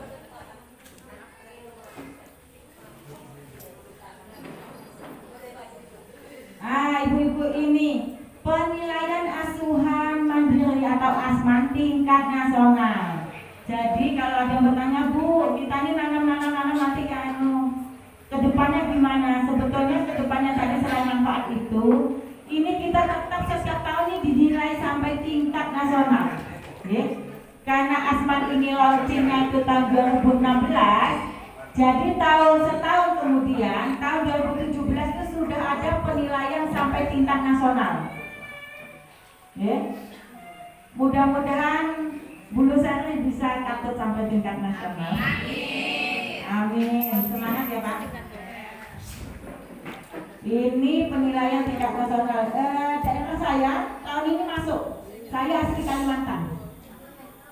Ibu-ibu ini penilaian asuhan mandiri atau asman tingkat nasional. Jadi kalau ada yang bertanya, Bu, kita ini nanam nanti kedepannya gimana? Sebetulnya kedepannya tadi selain manfaat itu, ini kita tetap setiap tahun ini dinilai sampai tingkat nasional. Karena asman ini launchingnya itu tahun 2016. Jadi setahun kemudian, tahun 2017 itu sudah ada penilaian sampai tingkat nasional. Mudah-mudahan Bulu Sari bisa katut sampai tingkat nasional. Amin. Semangat ya Pak. Ini penilaian tingkat nasional. Daerah saya tahun ini masuk. Saya asli Kalimantan.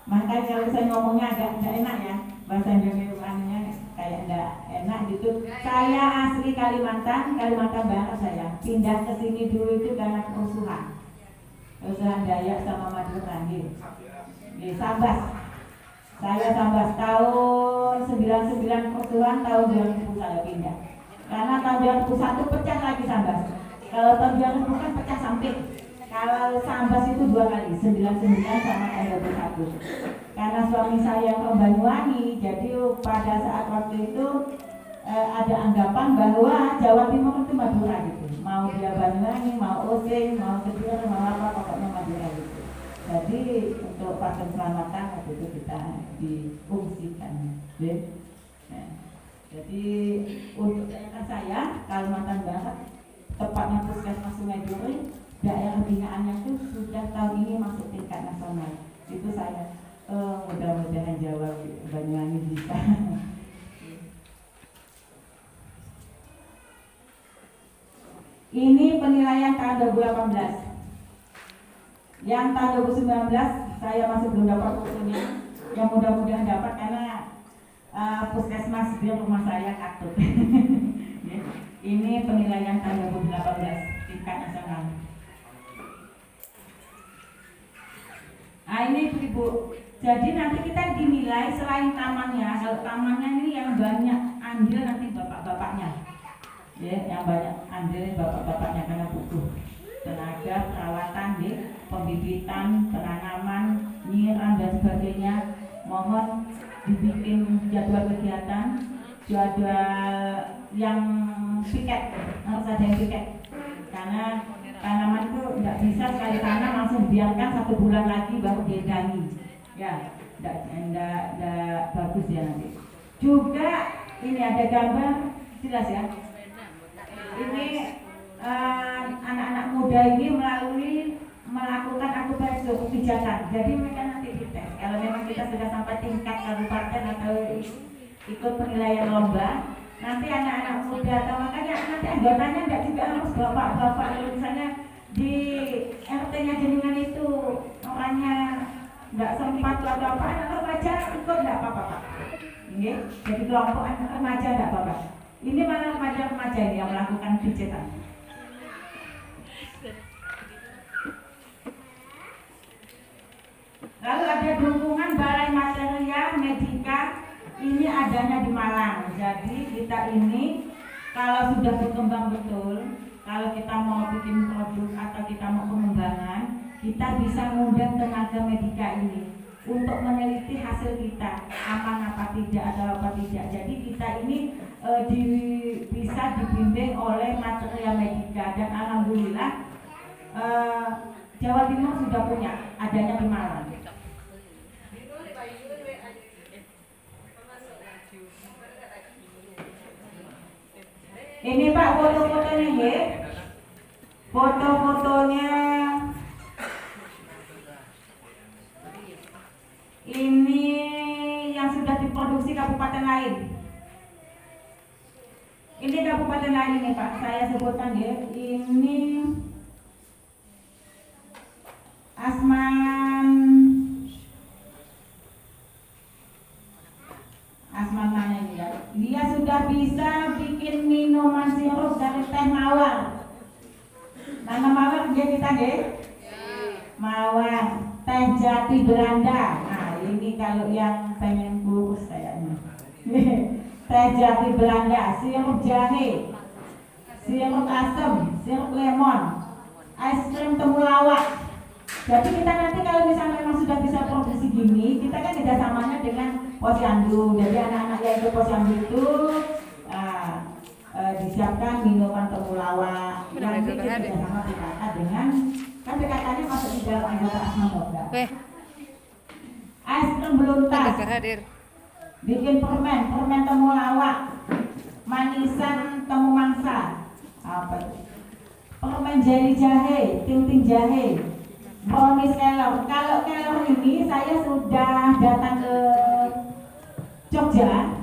Makanya kalau saya ngomongnya agak tidak enak ya, bahasa Indonesia kayak tidak enak gitu. Saya asli Kalimantan, Kalimantan Barat saya. Pindah ke sini dulu itu karena kerusuhan Dayak sama Madura nggih. Sambas. Saya Sambas tahun 99 kerusuhan, tahun 2000 saya pindah. Karena tahun 2001 pecah lagi Sambas. Kalau tahun 2000 kan pecah samping. Kalau Sambas itu 2 kali, 99 sama tahun 2001. Karena suami saya orang Banyuwangi, jadi pada saat waktu itu ada anggapan bahwa Jawa Timur itu Madura gitu. Mau dia Banyuwangi, mau Osing, mau Kediri, mau apa, pokoknya Madura gitu. Jadi untuk pasien keselamatan waktu itu kita diungsikan. Nah, jadi untuk daerah saya Kalimantan Barat, tepatnya Puskesmas Sungai Duri, daerah binaannya itu sudah tahun ini masuk tingkat nasional. Itu saya mudah-mudahan Jawa Banyuwangi bisa. Ini penilaian tahun 2018. Yang tahun 2019 saya masih belum dapat fotonya. Yang mudah-mudahan dapat karena puskesmas di rumah saya katut. Ini penilaian tahun 2018 tingkat nasional. Nah ini Ibu. Jadi nanti kita dinilai selain tamannya. Kalau tamannya ini yang banyak andil nanti bapak-bapaknya. Ya, yang banyak andil bapak-bapaknya karena butuh tenaga, perawatan, pembibitan, penanaman, nyiram dan sebagainya. Mohon dibikin jadwal kegiatan, jadwal yang piket, harus ada yang piket. Karena tanaman itu tidak bisa sekali tanam langsung biarkan 1 bulan lagi baru diedani. Ya, tidak bagus ya nanti. Juga ini ada gambar jelas ya. Ini anak-anak muda ini melakukan akupresur kebijakan. Jadi mereka nanti dites. Kalau memang kita sudah sampai tingkat kabupaten atau ikut penilaian lomba, nanti anak-anak muda atau makanya nanti anggotanya tidak juga harus bapak-bapak. Misalnya di RT-nya Jenengan itu orangnya nggak sempat atau apa, anak remaja ikut nggak apa-apa Pak. Jadi kelompok anak remaja nggak apa-apa. Ini malah remaja-remaja ini yang melakukan pijetan. Lalu ada dukungan balai material medika, ini adanya di Malang. Jadi kita ini kalau sudah berkembang betul, kalau kita mau bikin produk atau kita mau pengembangan, kita bisa mengundang tenaga medika ini untuk meneliti hasil kita aman apa tidak atau apa tidak. Jadi kita ini bisa dibimbing oleh material medika dan alhamdulillah Jawa Timur sudah punya, adanya di Malang. Ini Pak foto-fotonya ya. Foto-fotonya ini yang sudah diproduksi kabupaten lain. Ini kabupaten lain ini Pak, saya sebutkan ya. Ini Asman mana ini ya? Dia sudah bisa bikin minuman sirup dari teh mawar. Nama mawar dia kita ya? Mawar, teh jati Belanda. Nah ini kalau yang pengen kurus kayaknya. Teh jati Belanda, sirup jahe, sirup asam, sirup lemon, es krim temulawak. Jadi kita nanti kalau misalnya memang sudah bisa produksi gini, kita kan kerjasamanya dengan posyandu. Jadi anak-anak yang ikut posyandu itu disiapkan minuman temulawak. Nanti kita kerjasama PKK dengan kan PKK-nya masuk di dalam anggota Asma Moda. Es krim beluntas. Bikin permen temulawak, manisan temu mangsa, apa itu? Permen jeli jahe, ting-ting jahe, brownies kelor. Kalau kelor ini saya sudah datang ke Jogja.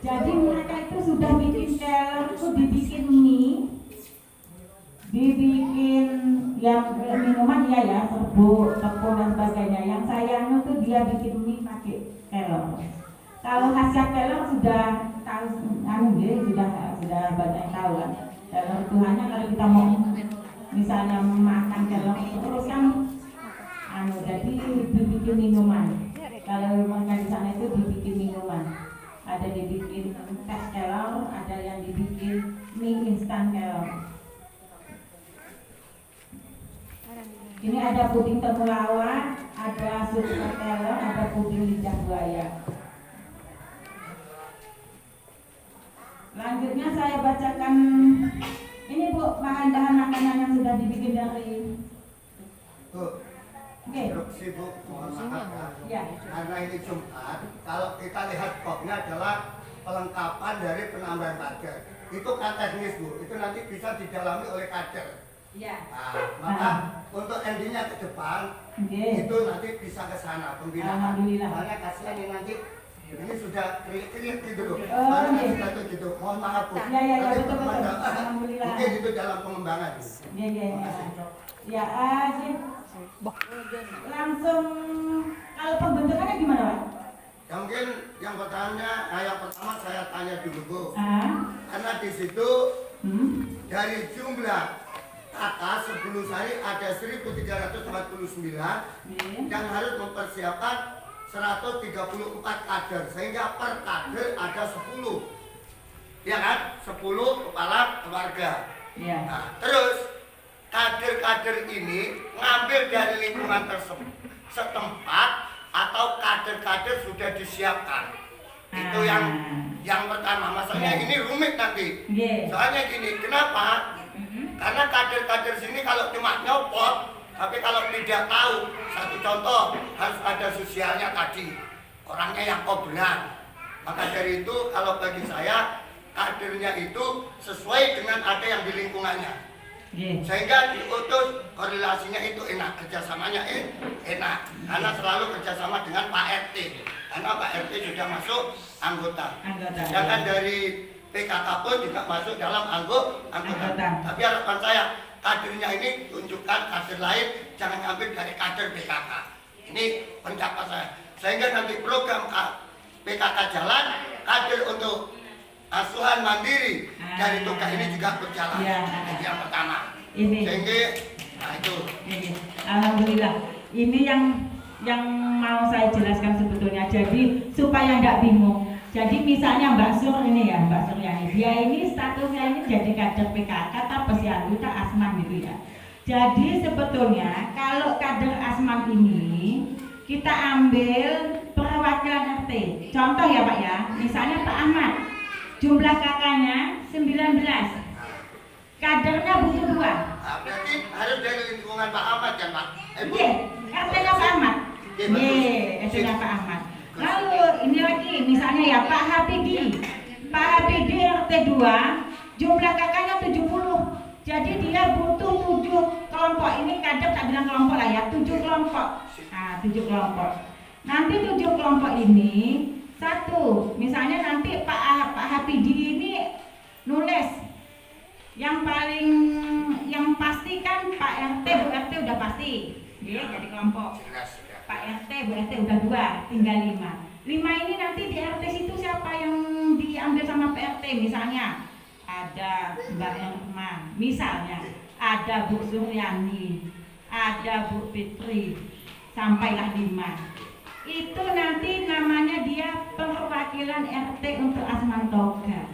Jadi mereka itu sudah bikin kelor, itu dibikin mie, dibikin yang minuman ya serbuk, tepung dan sebagainya. Yang saya itu dia bikin mie pakai kelor. Kalau khasiat kelor sudah tahu, sudah banyak yang tahu kan. Kelor itu hanya kalau kita mau misalnya makan kelor terus kan jadi dibikin minuman. Kalau makan di sana itu dibikin minuman. Ada dibikin teh kelor, ada yang dibikin mie instan kelor. Ini ada puding temulawak, ada sup kelor, ada puding lidah buaya. Lanjutnya saya bacakan ini Bu, bahan-bahan makanan yang sudah dibikin dari Instruksi Bu, mohon maaf ya. karena ini Jumat, kalau kita lihat kopnya adalah pelengkapan dari penambahan kader. Itu kan teknis Bu, itu nanti bisa didalami oleh kader. Ya. Nah, maka untuk endingnya ke depan, itu nanti bisa ke sana pembinaan. Alhamdulillah. Soalnya kasihan ini nanti ini sudah krilik gitu loh. Iya. Sudah gitu. Mohon maaf Bu. Ya, Nanti betul. pengembangan. Alhamdulillah. Mungkin itu dalam pengembangan. Ya. Ya, langsung kalau pembentukannya gimana Pak? Ya mungkin yang pertama saya tanya dulu Bu. Karena di situ dari jumlah kata 10 hari ada 1349 yang harus mempersiapkan 134 kader sehingga per kader ada 10. Ya kan? 10 kepala keluarga. Ya. Nah, terus kader-kader ini ngambil dari lingkungan setempat atau kader-kader sudah disiapkan. Itu yang pertama. Masalahnya ini rumit nanti. Soalnya gini, kenapa? Karena kader-kader sini kalau cuma nyopot, tapi kalau tidak tahu, satu contoh harus ada sosialnya tadi, orangnya yang obrolan. Maka dari itu kalau bagi saya kadernya itu sesuai dengan ada yang di lingkungannya. Sehingga diutus korelasinya itu enak, kerjasamanya enak karena selalu kerjasama dengan Pak RT karena Pak RT sudah masuk anggota. Sedangkan dari PKK pun juga masuk dalam anggota. Tapi harapan saya kadernya ini tunjukkan kader lain, jangan ambil dari kader PKK. Ini pendapat saya. Sehingga nanti program PKK jalan, kader untuk asuhan mandiri dari tugas ini juga berjalan. Itu yang pertama. Sehingga, nah itu. Alhamdulillah. Ini yang mau saya jelaskan sebetulnya. Jadi supaya nggak bingung. Jadi misalnya Mbak Sur ini ya, Mbak Suryani, dia ini statusnya ini jadi kader PKK atau anggota Asman gitu ya. Jadi sebetulnya kalau kader Asman ini kita ambil perwakilan RT. Contoh ya Pak ya, misalnya Pak Ahmad. Jumlah kakaknya 19, kadernya butuh 2. Berarti harus dari lingkungan Pak Ahmad kan Pak? Iya, RT-nya Pak Ahmad. Iya, RT-nya Pak Ahmad. Lalu ini lagi, misalnya ya Pak Habidi. Pak Habidi RT 2, jumlah kakaknya 70. Jadi dia butuh 7 kelompok. Ini kader tak bilang kelompok lah ya, 7 kelompok. Nah, 7 kelompok. Nanti 7 kelompok ini satu, misalnya nanti Pak Habidi ini nulis yang pasti kan Pak RT, Bu RT udah pasti, ya, jadi kelompok. Pak RT, Bu RT udah 2, tinggal 5. 5 ini nanti di RT situ siapa yang diambil sama Pak RT, misalnya ada Mbak Erma, misalnya ada Bu Suryani, ada Bu Fitri, sampailah 5. Itu nanti namanya dia perwakilan RT untuk Asman Toga.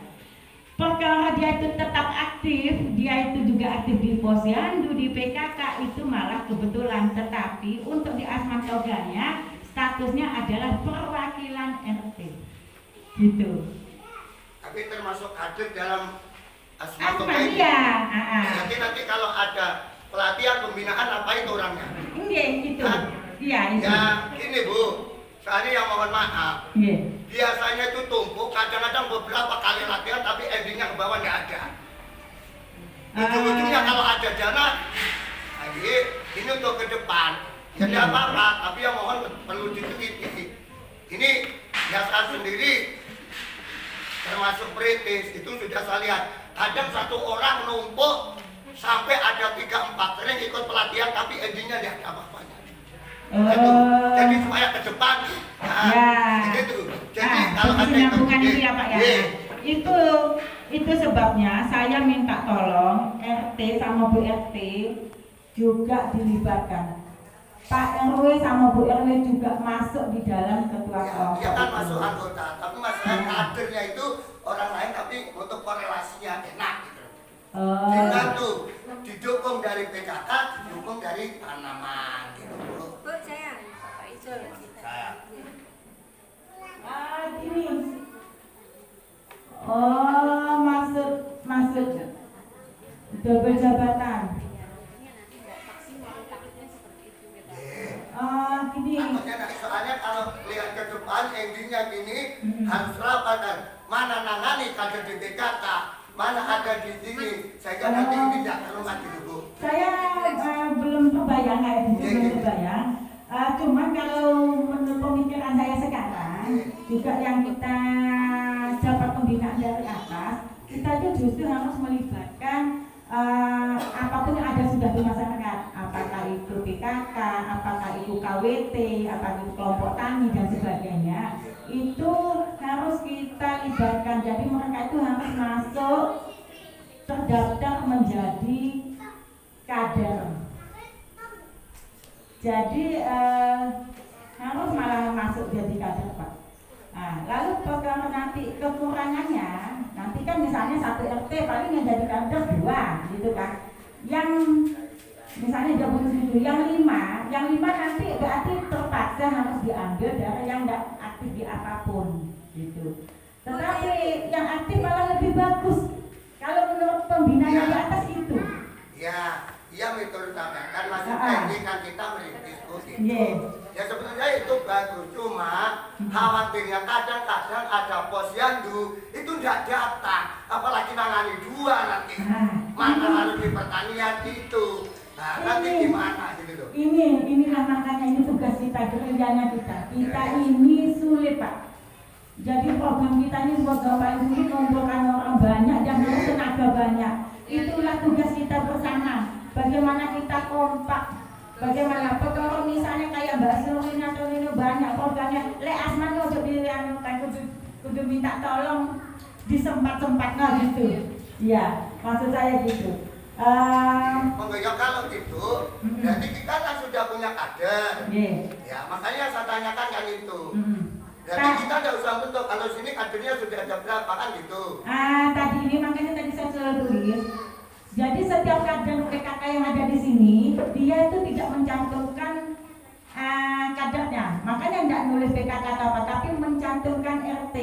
Perkara dia itu tetap aktif, dia itu juga aktif di Posyandu, di PKK itu malah kebetulan. Tetapi untuk di Asman Toganya statusnya adalah perwakilan RT. Gitu. Tapi termasuk kader dalam Asman Toga Asman ini. Iya. Jadi nanti kalau ada pelatihan pembinaan apa itu orangnya? Iya gitu. Iya itu. Ya gini Bu, soalnya yang mohon maaf. Biasanya itu tumpuk, kadang-kadang beberapa kali latihan tapi endingnya ke bawah nggak ada. Ujung-ujungnya kalau ada dana, ini untuk ke depan. Jadi apa-apa, tapi yang mohon perlu diteliti. Ini ya saya sendiri termasuk perintis itu sudah saya lihat. Kadang satu orang numpuk sampai ada 3-4 sering ikut pelatihan tapi endingnya tidak ada apa-apanya. Jadi supaya ke depan, gitu. Jadi kalau ada itu ya Pak ya. itu sebabnya saya minta tolong RT sama Bu RT juga dilibatkan. Pak RW sama Bu RW juga masuk di dalam ketua Ya, kelompok. dia kan itu. masuk anggota, tapi masalah kadernya itu orang lain tapi untuk korelasinya enak gitu. Kita tuh didukung dari PKK, didukung dari tanaman gitu. Bu, saya Pak Ijol. Saya. Gini. Oh, maksud double jabatan. Gini. Takutnya nanti soalnya kalau lihat ke depan endingnya gini harus rapat kan. Mana nangani kader di PKK, mana ada di sini. Saya nanti ini tidak terlalu dulu. Saya belum terbayang kayak gitu, belum terbayang. Cuman kalau menurut pemikiran saya sekarang, juga yang kita dapat pembinaan dari atas, kita itu justru harus melibatkan apapun yang ada sudah di masyarakat, apakah itu PKK, apakah itu KWT, apakah itu kelompok tani dan sebagainya, itu harus kita libatkan. Jadi mereka itu harus masuk terdaftar menjadi kader. Jadi harus malah masuk jadi kader, Pak. Nah, lalu kalau nanti kekurangannya, nanti kan misalnya satu RT paling yang jadi kader 2, gitu kan? Yang misalnya 27, yang 5 nanti berarti terpaksa harus diambil dari yang tidak aktif di apapun, gitu. Tetapi yang aktif malah lebih bagus kalau menurut pembina yang di atas itu. Ya, iya betul kan maksudnya ini kan kita berdiskusi. Ya sebenarnya itu bagus, cuma khawatirnya kadang-kadang ada posyandu itu tidak datang, apalagi nangani 2 nanti. Mana harus di pertanian itu. Nah, nanti gimana gitu loh. Inilah makanya ini tugas kita, kerjanya kita. Kita ini sulit, Pak. Jadi program kita ini program paling sulit, mengumpulkan orang banyak dan tenaga banyak. Itulah tugas kita bersama. Bagaimana kita kompak, bagaimana kalau misalnya kayak Mbak Surin atau ini banyak programnya, Le Asman udah bilang kudu minta tolong disempat-sempatnya gitu. Iya, maksud saya gitu. Ya kalau gitu, berarti kita kan sudah punya kader. Ya makanya saya tanyakan kan itu. Jadi kita tidak usah bentuk, kalau sini kadernya sudah ada berapa kan gitu. Tadi ini makanya tadi saya sudah tulis. Jadi setiap kader PKK yang ada di sini, dia itu tidak mencantumkan kadernya. Makanya tidak nulis PKK atau apa, tapi mencantumkan RT.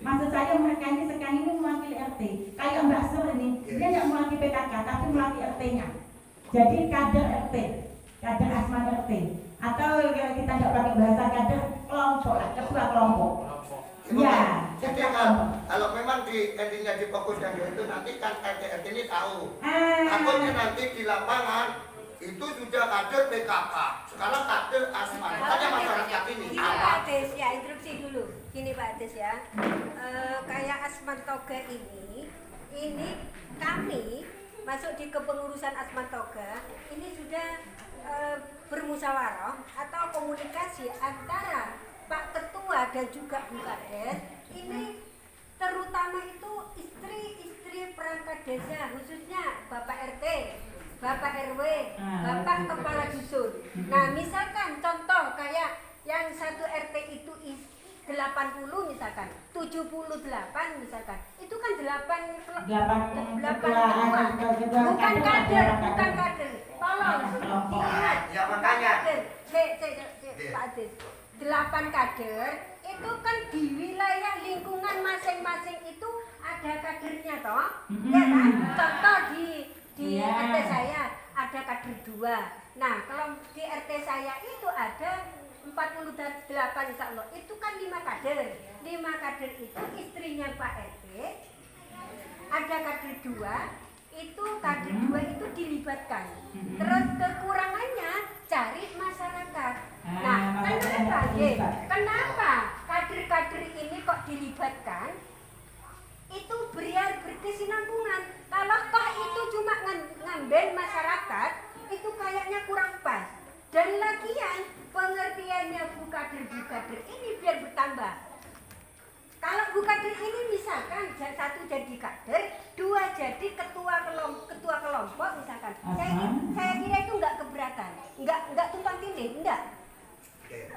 Maksud saya mereka ini sekarang ini mewakili RT. Kayak Mbak Sur ini, dia tidak mewakili PKK, tapi mewakili RT-nya. Jadi kader RT, kader Asman RT. Atau kita tidak pakai bahasa kader kelompok, ketua kelompok. Ya, jadi kalau memang di endingnya difokuskan itu nanti kan RT ini tahu. Takutnya nanti di lapangan itu sudah kader PKK, sekarang kader Asman. Makanya masyarakat ini. Gini Pak Ades, ya interupsi dulu. Gini Pak Ades ya, kayak Asman Toga ini kami masuk di kepengurusan Asman Toga ini sudah bermusyawarah atau komunikasi antara Pak Ketua dan juga Bu Kades ini terutama itu istri-istri perangkat desa khususnya Bapak RT, Bapak RW, Bapak Kepala Dusun. Nah misalkan contoh kayak yang satu RT itu 80 misalkan, 78 misalkan, itu kan 8 bukan kader, tolong ingat, ya makanya Pak Ades, 8 kader itu kan di wilayah lingkungan masing-masing itu ada kadernya toh, ya kan? Contoh di RT saya ada kader 2. Nah kalau di RT saya itu ada 48 insya Allah, itu kan 5 kader. 5 kader itu istrinya Pak RT, ada kader 2, itu kader 2 itu dilibatkan. Terus kekurangannya cari masyarakat. Nah, kenapa kader-kader ini kok dilibatkan? Itu biar berkesinambungan. Kalau toh itu cuma ngambil masyarakat, itu kayaknya kurang pas. Dan lagian pengertiannya Bu kader ini biar bertambah. Kalau Bu kader ini misalkan satu jadi kader, dua jadi ketua kelompok misalkan. Saya kira itu enggak keberatan, enggak tumpang tindih, enggak.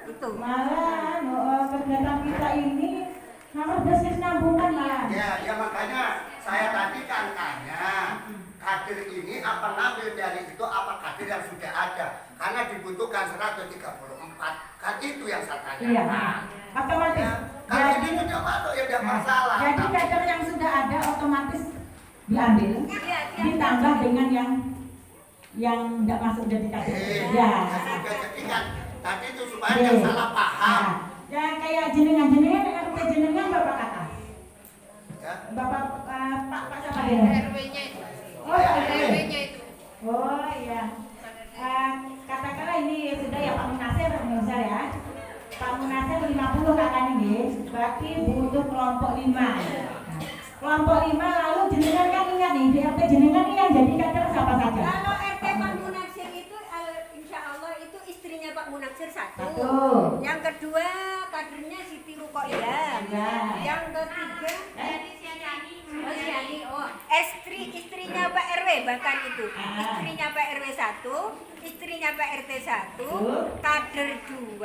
Itu. Malah kegiatan kita ini harus berkesinambungan malah. Ya makanya saya tadi kan tanya kader ini apa ngambil dari itu apa kader yang sudah ada, karena dibutuhkan 134 kan itu yang saya tanya. Iya. Otomatis. Kalau ini sudah masuk ya tidak masalah. Jadi kader yang sudah ada otomatis diambil, ditambah dengan yang tidak masuk jadi kader. Ya. Sudah jadi kan tadi itu supaya jangan salah paham. Ya kayak jenengan RT jenengan Bapak kata. Ya. Bapak Pak siapa dia? RW-nya itu. Oh, RW-nya itu. Oh iya. Katakanlah ini sudah ya Pak Munasir misal ya. Pak Munasir 50 kakaknya nih, berarti butuh kelompok 5. Kelompok 5 lalu jenengan kan ingat nih, di RT jenengan ini yang jadi kader siapa saja? Kalau RT Pak Munaksir itu insya Allah itu istrinya Pak Munaksir satu. Yang kedua kadernya Siti Rukoyah. Ya. Yang ketiga istrinya Pak RW bahkan itu. Istrinya Pak RW 1, istrinya Pak RT 1, kader 2,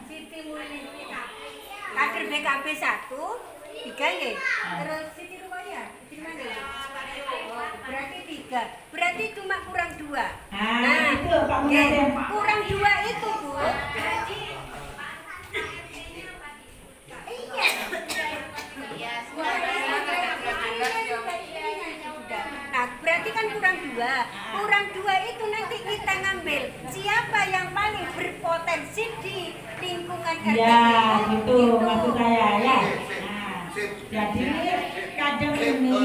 Siti Mulini kader BKB 1, 3 ya. Terus Siti Rukoyah di mana ya? Oh, berarti 3. Berarti cuma kurang 2. Nah, itu Pak Munasir. Kurang 2 itu, Bu. Nah, berarti kan kurang 2. Kurang 2 itu nanti kita ngambil siapa yang paling berpotensi di lingkungan RT. Ya, gitu maksud saya ya. Nah, jadi kader ini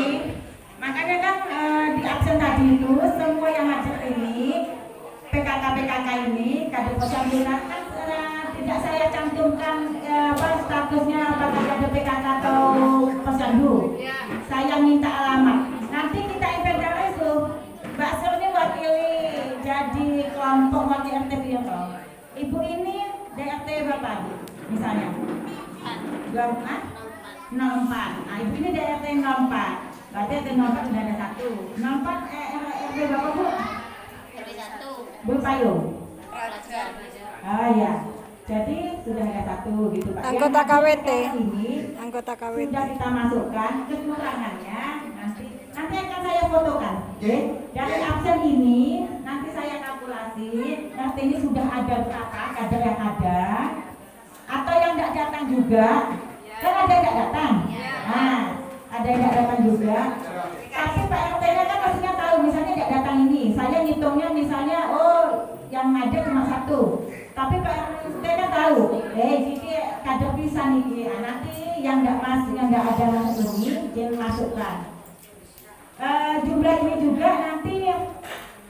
makanya kan di absen tadi itu semua yang masuk ini PKK ini kader posyandu kan tidak saya cantumkan statusnya apakah kader PKK atau posyandu. Saya minta alamat. Nanti kita inventaris tuh. Mbak Sur ini wakili jadi kelompok wakil RT Biro. Ibu ini DRT berapa misalnya? 04. Nah, ibu ini DRT 04. Berarti RT 04 sudah ada 1. 04 RT berapa, Bu? RW 1. Bu Payung. Raja. Ah ya. Jadi sudah ada 1 gitu Pak. Anggota KWT. Ini Anggota KWT. sudah kita masukkan kekurangannya nanti akan saya fotokan. Dari absen ini nanti saya kalkulasi nanti ini sudah ada berapa kader yang ada atau yang tidak datang juga. Kan ada yang tidak datang. Nah, ada yang tidak datang juga. Tapi Pak RT-nya kan pastinya tahu misalnya tidak datang ini. Saya ngitungnya misalnya yang ada cuma 1. Tapi Pak RT kan tahu. Jadi kader bisa nih. Nanti yang tidak masuk, yang tidak ada masuk ini jangan masukkan. Jumlah ini juga nanti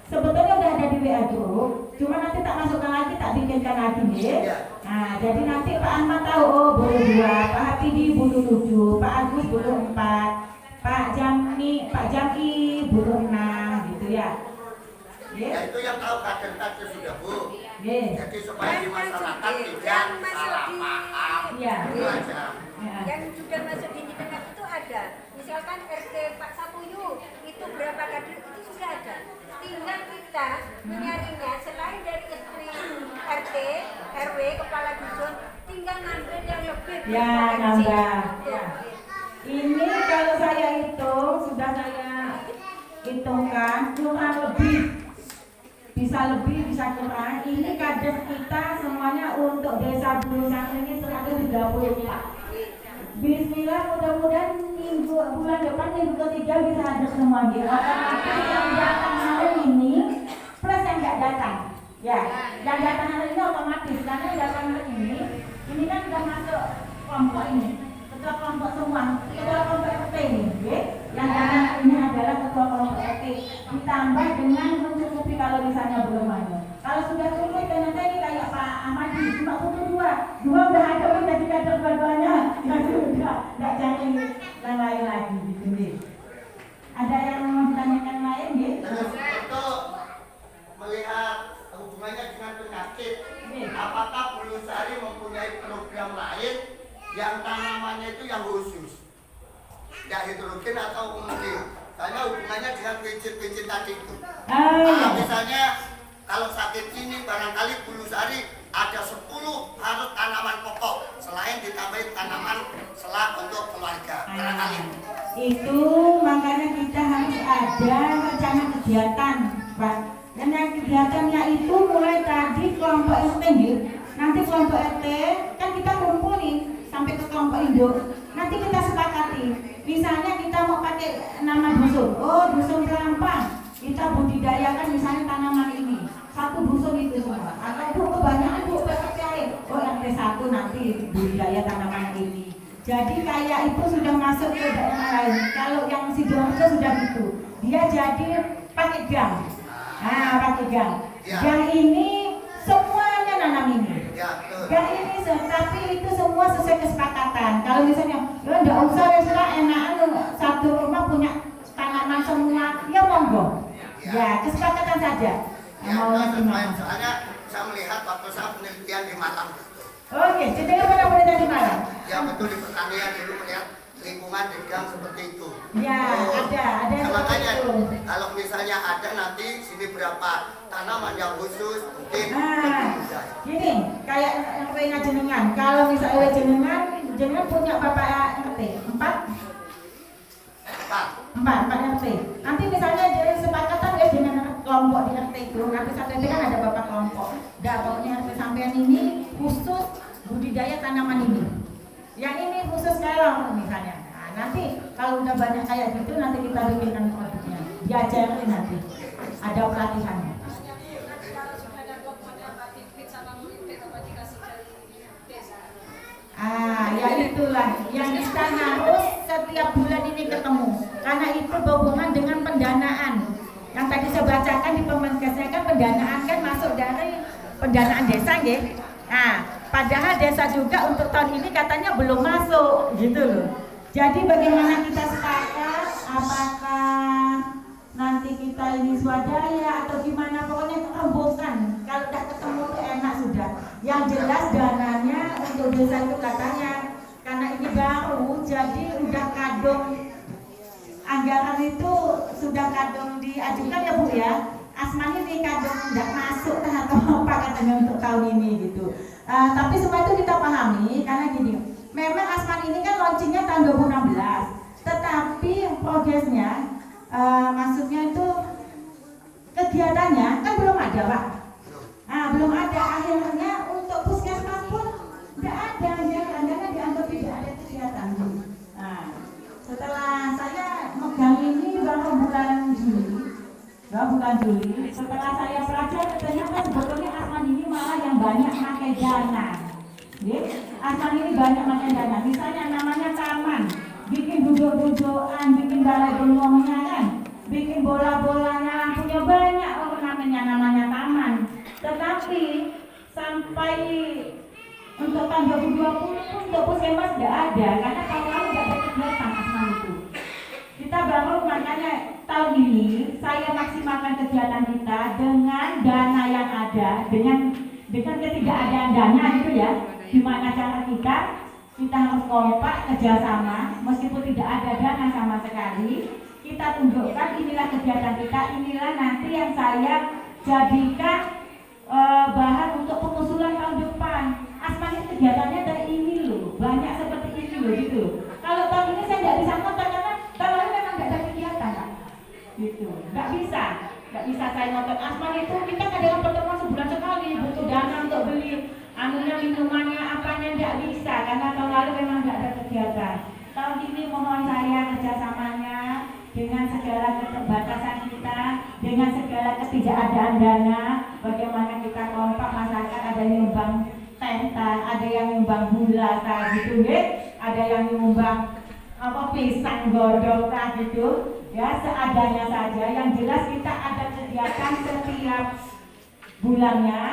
sebetulnya udah ada di WA group, cuma nanti tak masukkan lagi, tak bikinkan lagi nih. Nah, jadi nanti Pak Ahmad tahu, butuh 2, Pak Hatidi butuh 7, Pak Agus butuh 4, Pak Jamki butuh 6, gitu ya. Ya itu yang tahu kader-kader sudah, Bu. Jadi supaya di masyarakat tidak salah paham. Iya. Itu aja. Yang sudah masuk di tengah itu ada. Misalkan RT Pak Sapuyu itu berapa kader itu sudah ada. Tinggal kita menyarinya selain dari istri RT, RW, kepala dusun, tinggal ngambil yang lebih. Ya, nambah. Ya. Ini kalau saya hitung, sudah saya hitungkan kurang lebih. Bisa lebih, bisa kurang. Ini kader kita semuanya untuk desa Bulusan ini 134. Bismillah, mudah-mudahan bulan depan minggu ketiga bisa ada semua dia. Otomatis yang datang hari ini plus yang nggak datang. Ya, yang datang hari ini otomatis karena yang datang hari ini kan sudah masuk kelompok ini. Ketua kelompok semua, ketua kelompok RT ini, ya. Yang datang hari ini adalah ketua kelompok RT. Ditambah dengan mencukupi kalau misalnya belum ada. Kalau sudah cukup ternyata ini kayak Pak Ahmadi cuma butuh 2 udah ada udah dikader dua-duanya. Ya sudah, nggak cari yang lain lagi gitu nih. Ada yang mau ditanyakan lain ya? Terus untuk melihat hubungannya dengan penyakit, apakah Bulusari mempunyai program lain yang tanamannya itu yang khusus? ya hidrogen atau homogen. Karena hubungannya dengan prinsip-prinsip tadi itu. Ah. Misalnya kalau sakit ini barangkali Bulusari ada 10 harus tanaman pokok selain ditambahin tanaman selak untuk keluarga. Barangkali. Itu makanya kita harus ada rencana kegiatan, Pak. Dan yang kegiatannya itu mulai tadi kelompok RT, nanti kelompok RT kan kita kumpulin sampai ke kelompok induk. Nanti kita sepakati. Misalnya kita mau pakai nama dusun. Oh, dusun Pelampang. Kita budidayakan misalnya tanaman ini. Satu dusun itu semua. Atau Bu, kebanyakan Bu percaya. Oh, RT 1 nanti budidaya tanaman ini. Jadi kayak itu sudah masuk ke daerah lain. Kalau yang Sidoarjo sudah gitu. Dia jadi pakai gang. Nah, pakai gang. Ya. Gang ini semuanya nanam ini. Ya, betul. Gang ini tapi itu semua sesuai kesepakatan. Kalau misalnya, ya enggak usah ya enakan satu rumah punya tanaman semua, ya monggo. Ya, kesepakatan saja. Ya, soalnya saya melihat waktu saya penelitian di Malang. Oke, jadi pada penelitian di Malang. Ya betul, di pertanian dulu melihat lingkungan di gang seperti itu. Ya, ada Nah, yang makanya seperti itu. kalau misalnya ada nanti sini berapa tanaman yang khusus mungkin Nah, lebih mudah. gini, kayak RW-nya jenengan. Kalau misalnya jenengan punya bapak RT 4 RT. Nanti misalnya jadi sepakatan ya dengan kelompok di RT itu. Nanti satu RT kan ada bapak kelompok. Dah pokoknya RT sampean ini khusus budidaya tanaman ini. Yang ini khusus kelong misalnya. Nah, nanti kalau udah banyak kayak gitu nanti kita bikinkan produknya. Diajarin nanti. Ada pelatihannya. Ya itulah yang kita harus setiap bulan ini ketemu. Karena itu berhubungan dengan pendanaan. Yang tadi saya bacakan di Permenkesnya kan pendanaan kan masuk dari pendanaan desa, nggih. Nah, padahal desa juga untuk tahun ini katanya belum masuk, gitu loh. Jadi bagaimana kita sepakat? Apakah nanti kita ini swadaya atau gimana? Pokoknya rembukan. Kalau udah ketemu tuh enak sudah. Yang jelas dananya untuk desa itu katanya karena ini baru, jadi udah kadung anggaran itu sudah kadung diajukan ya Bu ya. Asman ini kadung tidak masuk atau apa katanya untuk tahun ini gitu. Tapi semua itu kita pahami karena gini. Memang Asman ini kan launchingnya tahun 2016, tetapi progresnya, maksudnya itu kegiatannya kan belum ada Pak. Belum ada, akhirnya untuk puskesmas pun tidak ada, karena dianggap tidak ada kegiatan. Setelah saya megang ini baru bulan Juli, setelah saya pelajari ternyata sebetulnya Asman ini malah yang banyak pakai dana. Asman ini banyak pakai dana, misalnya namanya taman, bikin duduk-dudukan, bikin balai bengongnya kan, bikin bola-bolanya, lampunya banyak namanya taman. Tetapi sampai untuk tahun 2020 untuk puskesmas tidak ada, karena tahun lalu tidak ada kegiatan Asman itu. Kita baru makanya tahun ini saya maksimalkan kegiatan kita dengan dana yang ada, dengan ketidakadaan dana gitu ya. Gimana cara kita harus kompak kerjasama, meskipun tidak ada dana sama sekali. Kita tunjukkan inilah kegiatan kita, inilah nanti yang saya jadikan bahan untuk pengusulan tahun depan. Asman ini kegiatannya dari ini loh, banyak seperti ini loh gitu. Kalau tahun ini saya tidak bisa ngotot karena tahun lalu memang tidak ada kegiatan Kak. Gitu, nggak bisa saya ngotot. Asman itu kita kadang pertemuan sebulan sekali, butuh dana untuk beli minumannya apanya tidak bisa karena tahun lalu memang tidak ada kegiatan. Tahun ini mohon saya kerjasamanya dengan segala keterbatasan kita, dengan segala ketidakadaan dana, bagaimana kita kompak masyarakat, ada yang nyumbang tenta, ada yang nyumbang gula gitu deh, ada yang nyumbang pisang godong gitu ya, seadanya saja. Yang jelas kita ada kegiatan setiap bulannya.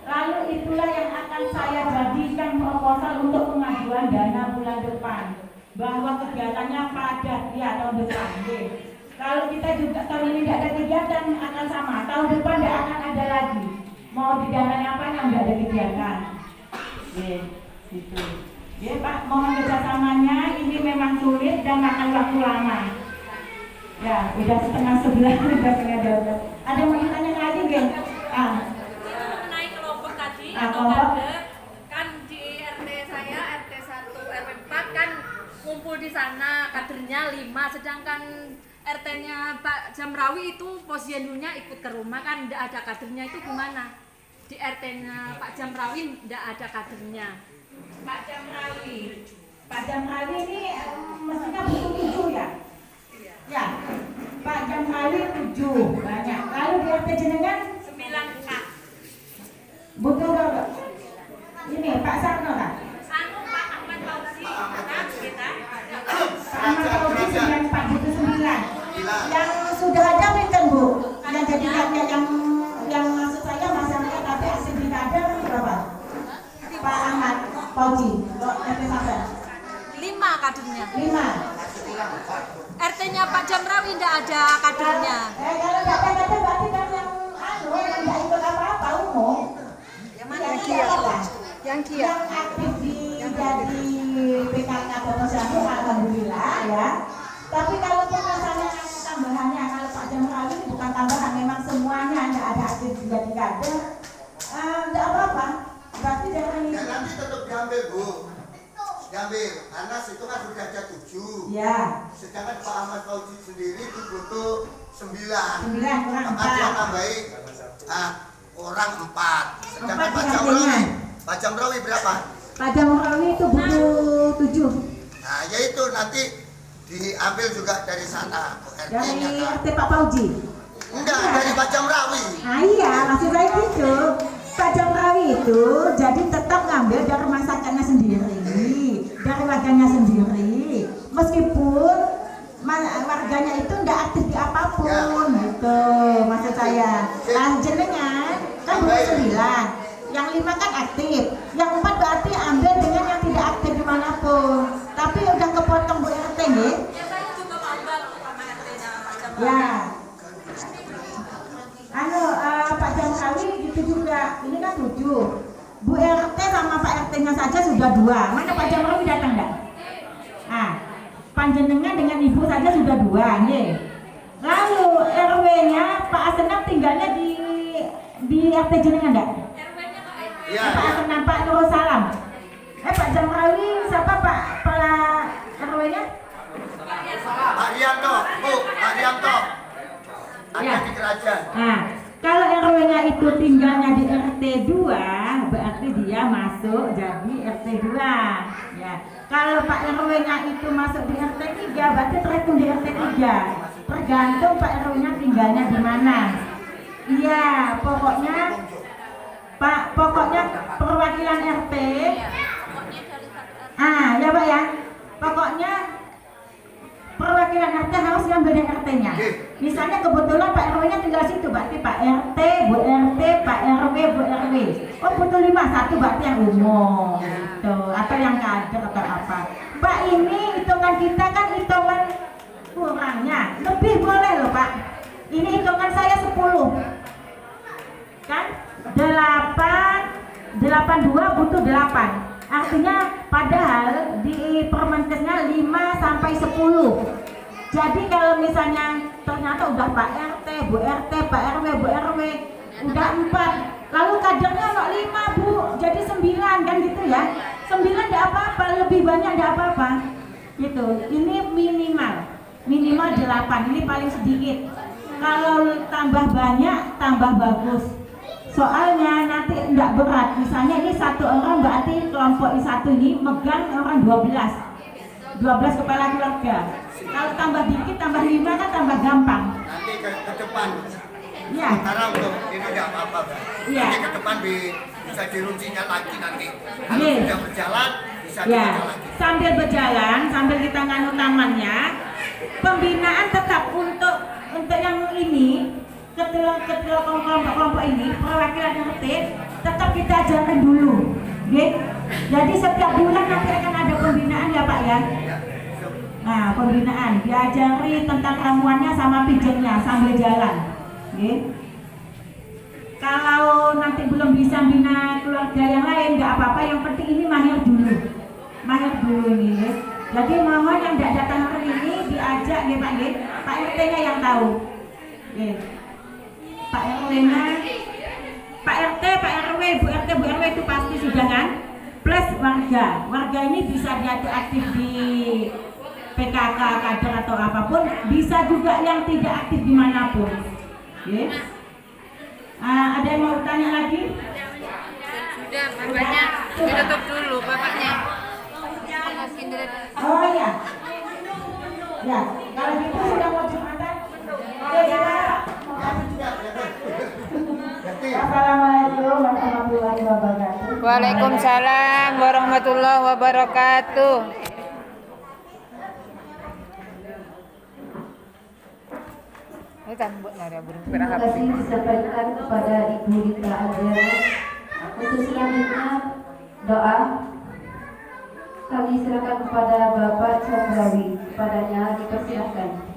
Lalu itulah yang akan saya jadikan proposal untuk pengajuan dana bulan depan, bahwa kegiatannya padat ya tahun depan. Kalau kita juga tahun ini tidak ada kegiatan akan sama, tahun depan tidak akan ada lagi. Mau didanai apa yang tidak ada kegiatan. Gitu. Pak, mohon kerjasamanya. Ini memang sulit kita makan waktu lama. Ya, udah setengah 11, udah setengah 12. Ada yang mau ditanya lagi, Gen? Mengenai kelompok tadi atau kelompok. kader, kan di RT saya RT 1 RW 4 kan kumpul di sana kadernya 5, sedangkan RT-nya Pak Jamrawi itu posyandunya ikut ke rumah kan tidak ada kadernya, itu gimana? Di RT-nya Pak Jamrawi tidak ada kadernya. Pak Jamrawi ini mestinya butuh 7 ya? Ya, Pak Jamrawi 7 banyak. Lalu di RT jenengan 9 Pak. butuh berapa? Ini Pak Sarno kan? Anu Pak Ahmad Fauzi, kan kita. Pak Ahmad Fauzi 94 butuh 9. Yang sudah ada minta Bu? Yang jadi yang maksud saya masalahnya tapi asli tidak ada berapa? Pak Ahmad Fauzi, RT sampai 5 kadernya. 5. RT-nya Pak Jamrawi tidak ada kadernya. Kalau nggak ada berarti kan yang nggak ikut apa-apa umum. Yang mana? Yang Kia. Yang Kia. Yang aktif jadi PKK Posyandu alhamdulillah ya. Tapi kalau misalnya tambahannya kalau Pak Jamrawi bukan tambahan, memang semuanya nggak ada aktif jadi kader, nggak apa-apa. Berarti jangan Ya nanti tetap diambil Bu. Diambil, karena situ kan sudah ada 7. ya Sedangkan Pak Ahmad Fauzi sendiri itu butuh 9. 9 kurang Maka dia 4. nambahi orang 4. Sedangkan 4 Pak di Jamrawi, Pak Jamrawi berapa? Pak Jamrawi itu butuh 7 Nah yaitu nanti diambil juga dari sana dari RT-nya kan. RT Pak Fauzi. Enggak, dari Pak Jamrawi. Nah iya, maksud saya gitu. Pak Jamrawi itu jadi tetap ngambil dari masakannya sendiri, dari warganya sendiri. Meskipun warganya itu enggak aktif di apapun, gitu maksud saya. Nah jenengan kan bukan 9, yang 5 kan aktif, yang 4 berarti ambil dengan yang tidak aktif dimanapun. Tapi udah kepotong Bu RT nih. Ya saya juga bangga sama RT-nya Pak Jamrawi. Ya. Pak Jamrawi gitu juga. Ini kan 7. Bu RT sama Pak RT-nya saja sudah 2. Mana Pak Jamrawi datang enggak? Panjenengan dengan Ibu saja sudah 2, nggih. Lalu RW-nya Pak Asenam tinggalnya di RT jenengan enggak? RW-nya Pak RW. Iya, Pak iya. Asenam, Pak Nursalam. Pak Jamrawi siapa Pak RW-nya? Pak Rianto, Bu, Pak Rianto. Ada Ya. di kerajaan. Nah, kalau RW-nya itu tinggalnya di RT 2, berarti dia masuk jadi RT 2. Ya. Kalau Pak RW-nya itu masuk di RT 3, berarti terhitung di RT 3. Tergantung Pak RW-nya tinggalnya di mana. Iya, pokoknya perwakilan RT. Ya Pak ya. Pokoknya perwakilan RT harus ngambil dari RT-nya. Misalnya kebetulan Pak RW-nya tinggal situ, berarti Pak RT, Bu RT, Pak RW, Bu RW. Oh butuh 5, 1 berarti yang umum, gitu. Atau yang kader atau apa. Pak ini hitungan kita kan hitungan kurangnya, lebih boleh loh Pak. Ini hitungan saya 10, kan? 82 butuh 8. Artinya padahal di Permenkesnya 5 sampai 10. Jadi kalau misalnya ternyata udah Pak RT, Bu RT, Pak RW, Bu RW udah 4. Lalu kadernya no 5 Bu, jadi 9 kan gitu ya. 9 enggak apa-apa, lebih banyak enggak apa-apa. Gitu. Ini minimal 8, ini paling sedikit. Kalau tambah banyak tambah bagus. Soalnya nanti enggak berat. Misalnya ini 1 orang berarti kelompok satu ini megang orang 12 kepala keluarga. Kalau tambah dikit tambah 5 kan tambah gampang. Nanti ke depan. Iya. Sekarang untuk ini tidak apa-apa. Iya. Nanti ke depan bisa diruncinya lagi nanti. Kalau Iya. sudah berjalan bisa Ya, dibaca lagi. sambil berjalan, sambil kita nganu tamannya, pembinaan tetap untuk yang ini, kelompok ini, perwakilan RT, tetap kita ajarkan dulu. Gitu. Jadi setiap bulan nanti akan ada pembinaan ya Pak ya. Nah, pembinaan diajari tentang ramuannya sama pijatnya sambil jalan. Gitu. Kalau nanti belum bisa bina keluarga yang lain, nggak apa-apa. Yang penting ini mahir dulu ini. Jadi mohon yang tidak datang hari ini diajak ya Pak nggih. Pak RT-nya yang tahu. Nggih. Pak RT-nya, Pak RT, Pak RW, Bu RT, Bu RW itu pasti sudah kan? Plus warga. Warga ini bisa jadi aktif di PKK, kader atau apapun, bisa juga yang tidak aktif dimanapun. Yes. Ada yang mau tanya lagi? Sudah, bapaknya ditutup dulu, bapaknya. Oh ya. Ya, kalau gitu sudah mau Jumatan. Oke ya. Assalamualaikum warahmatullahi wabarakatuh. Waalaikumsalam warahmatullahi wabarakatuh. Terima kasih disampaikan kepada Ibu Rita Adriana. Untuk selanjutnya doa kami serahkan kepada Bapak Jamrawi. Padanya dipersilakan.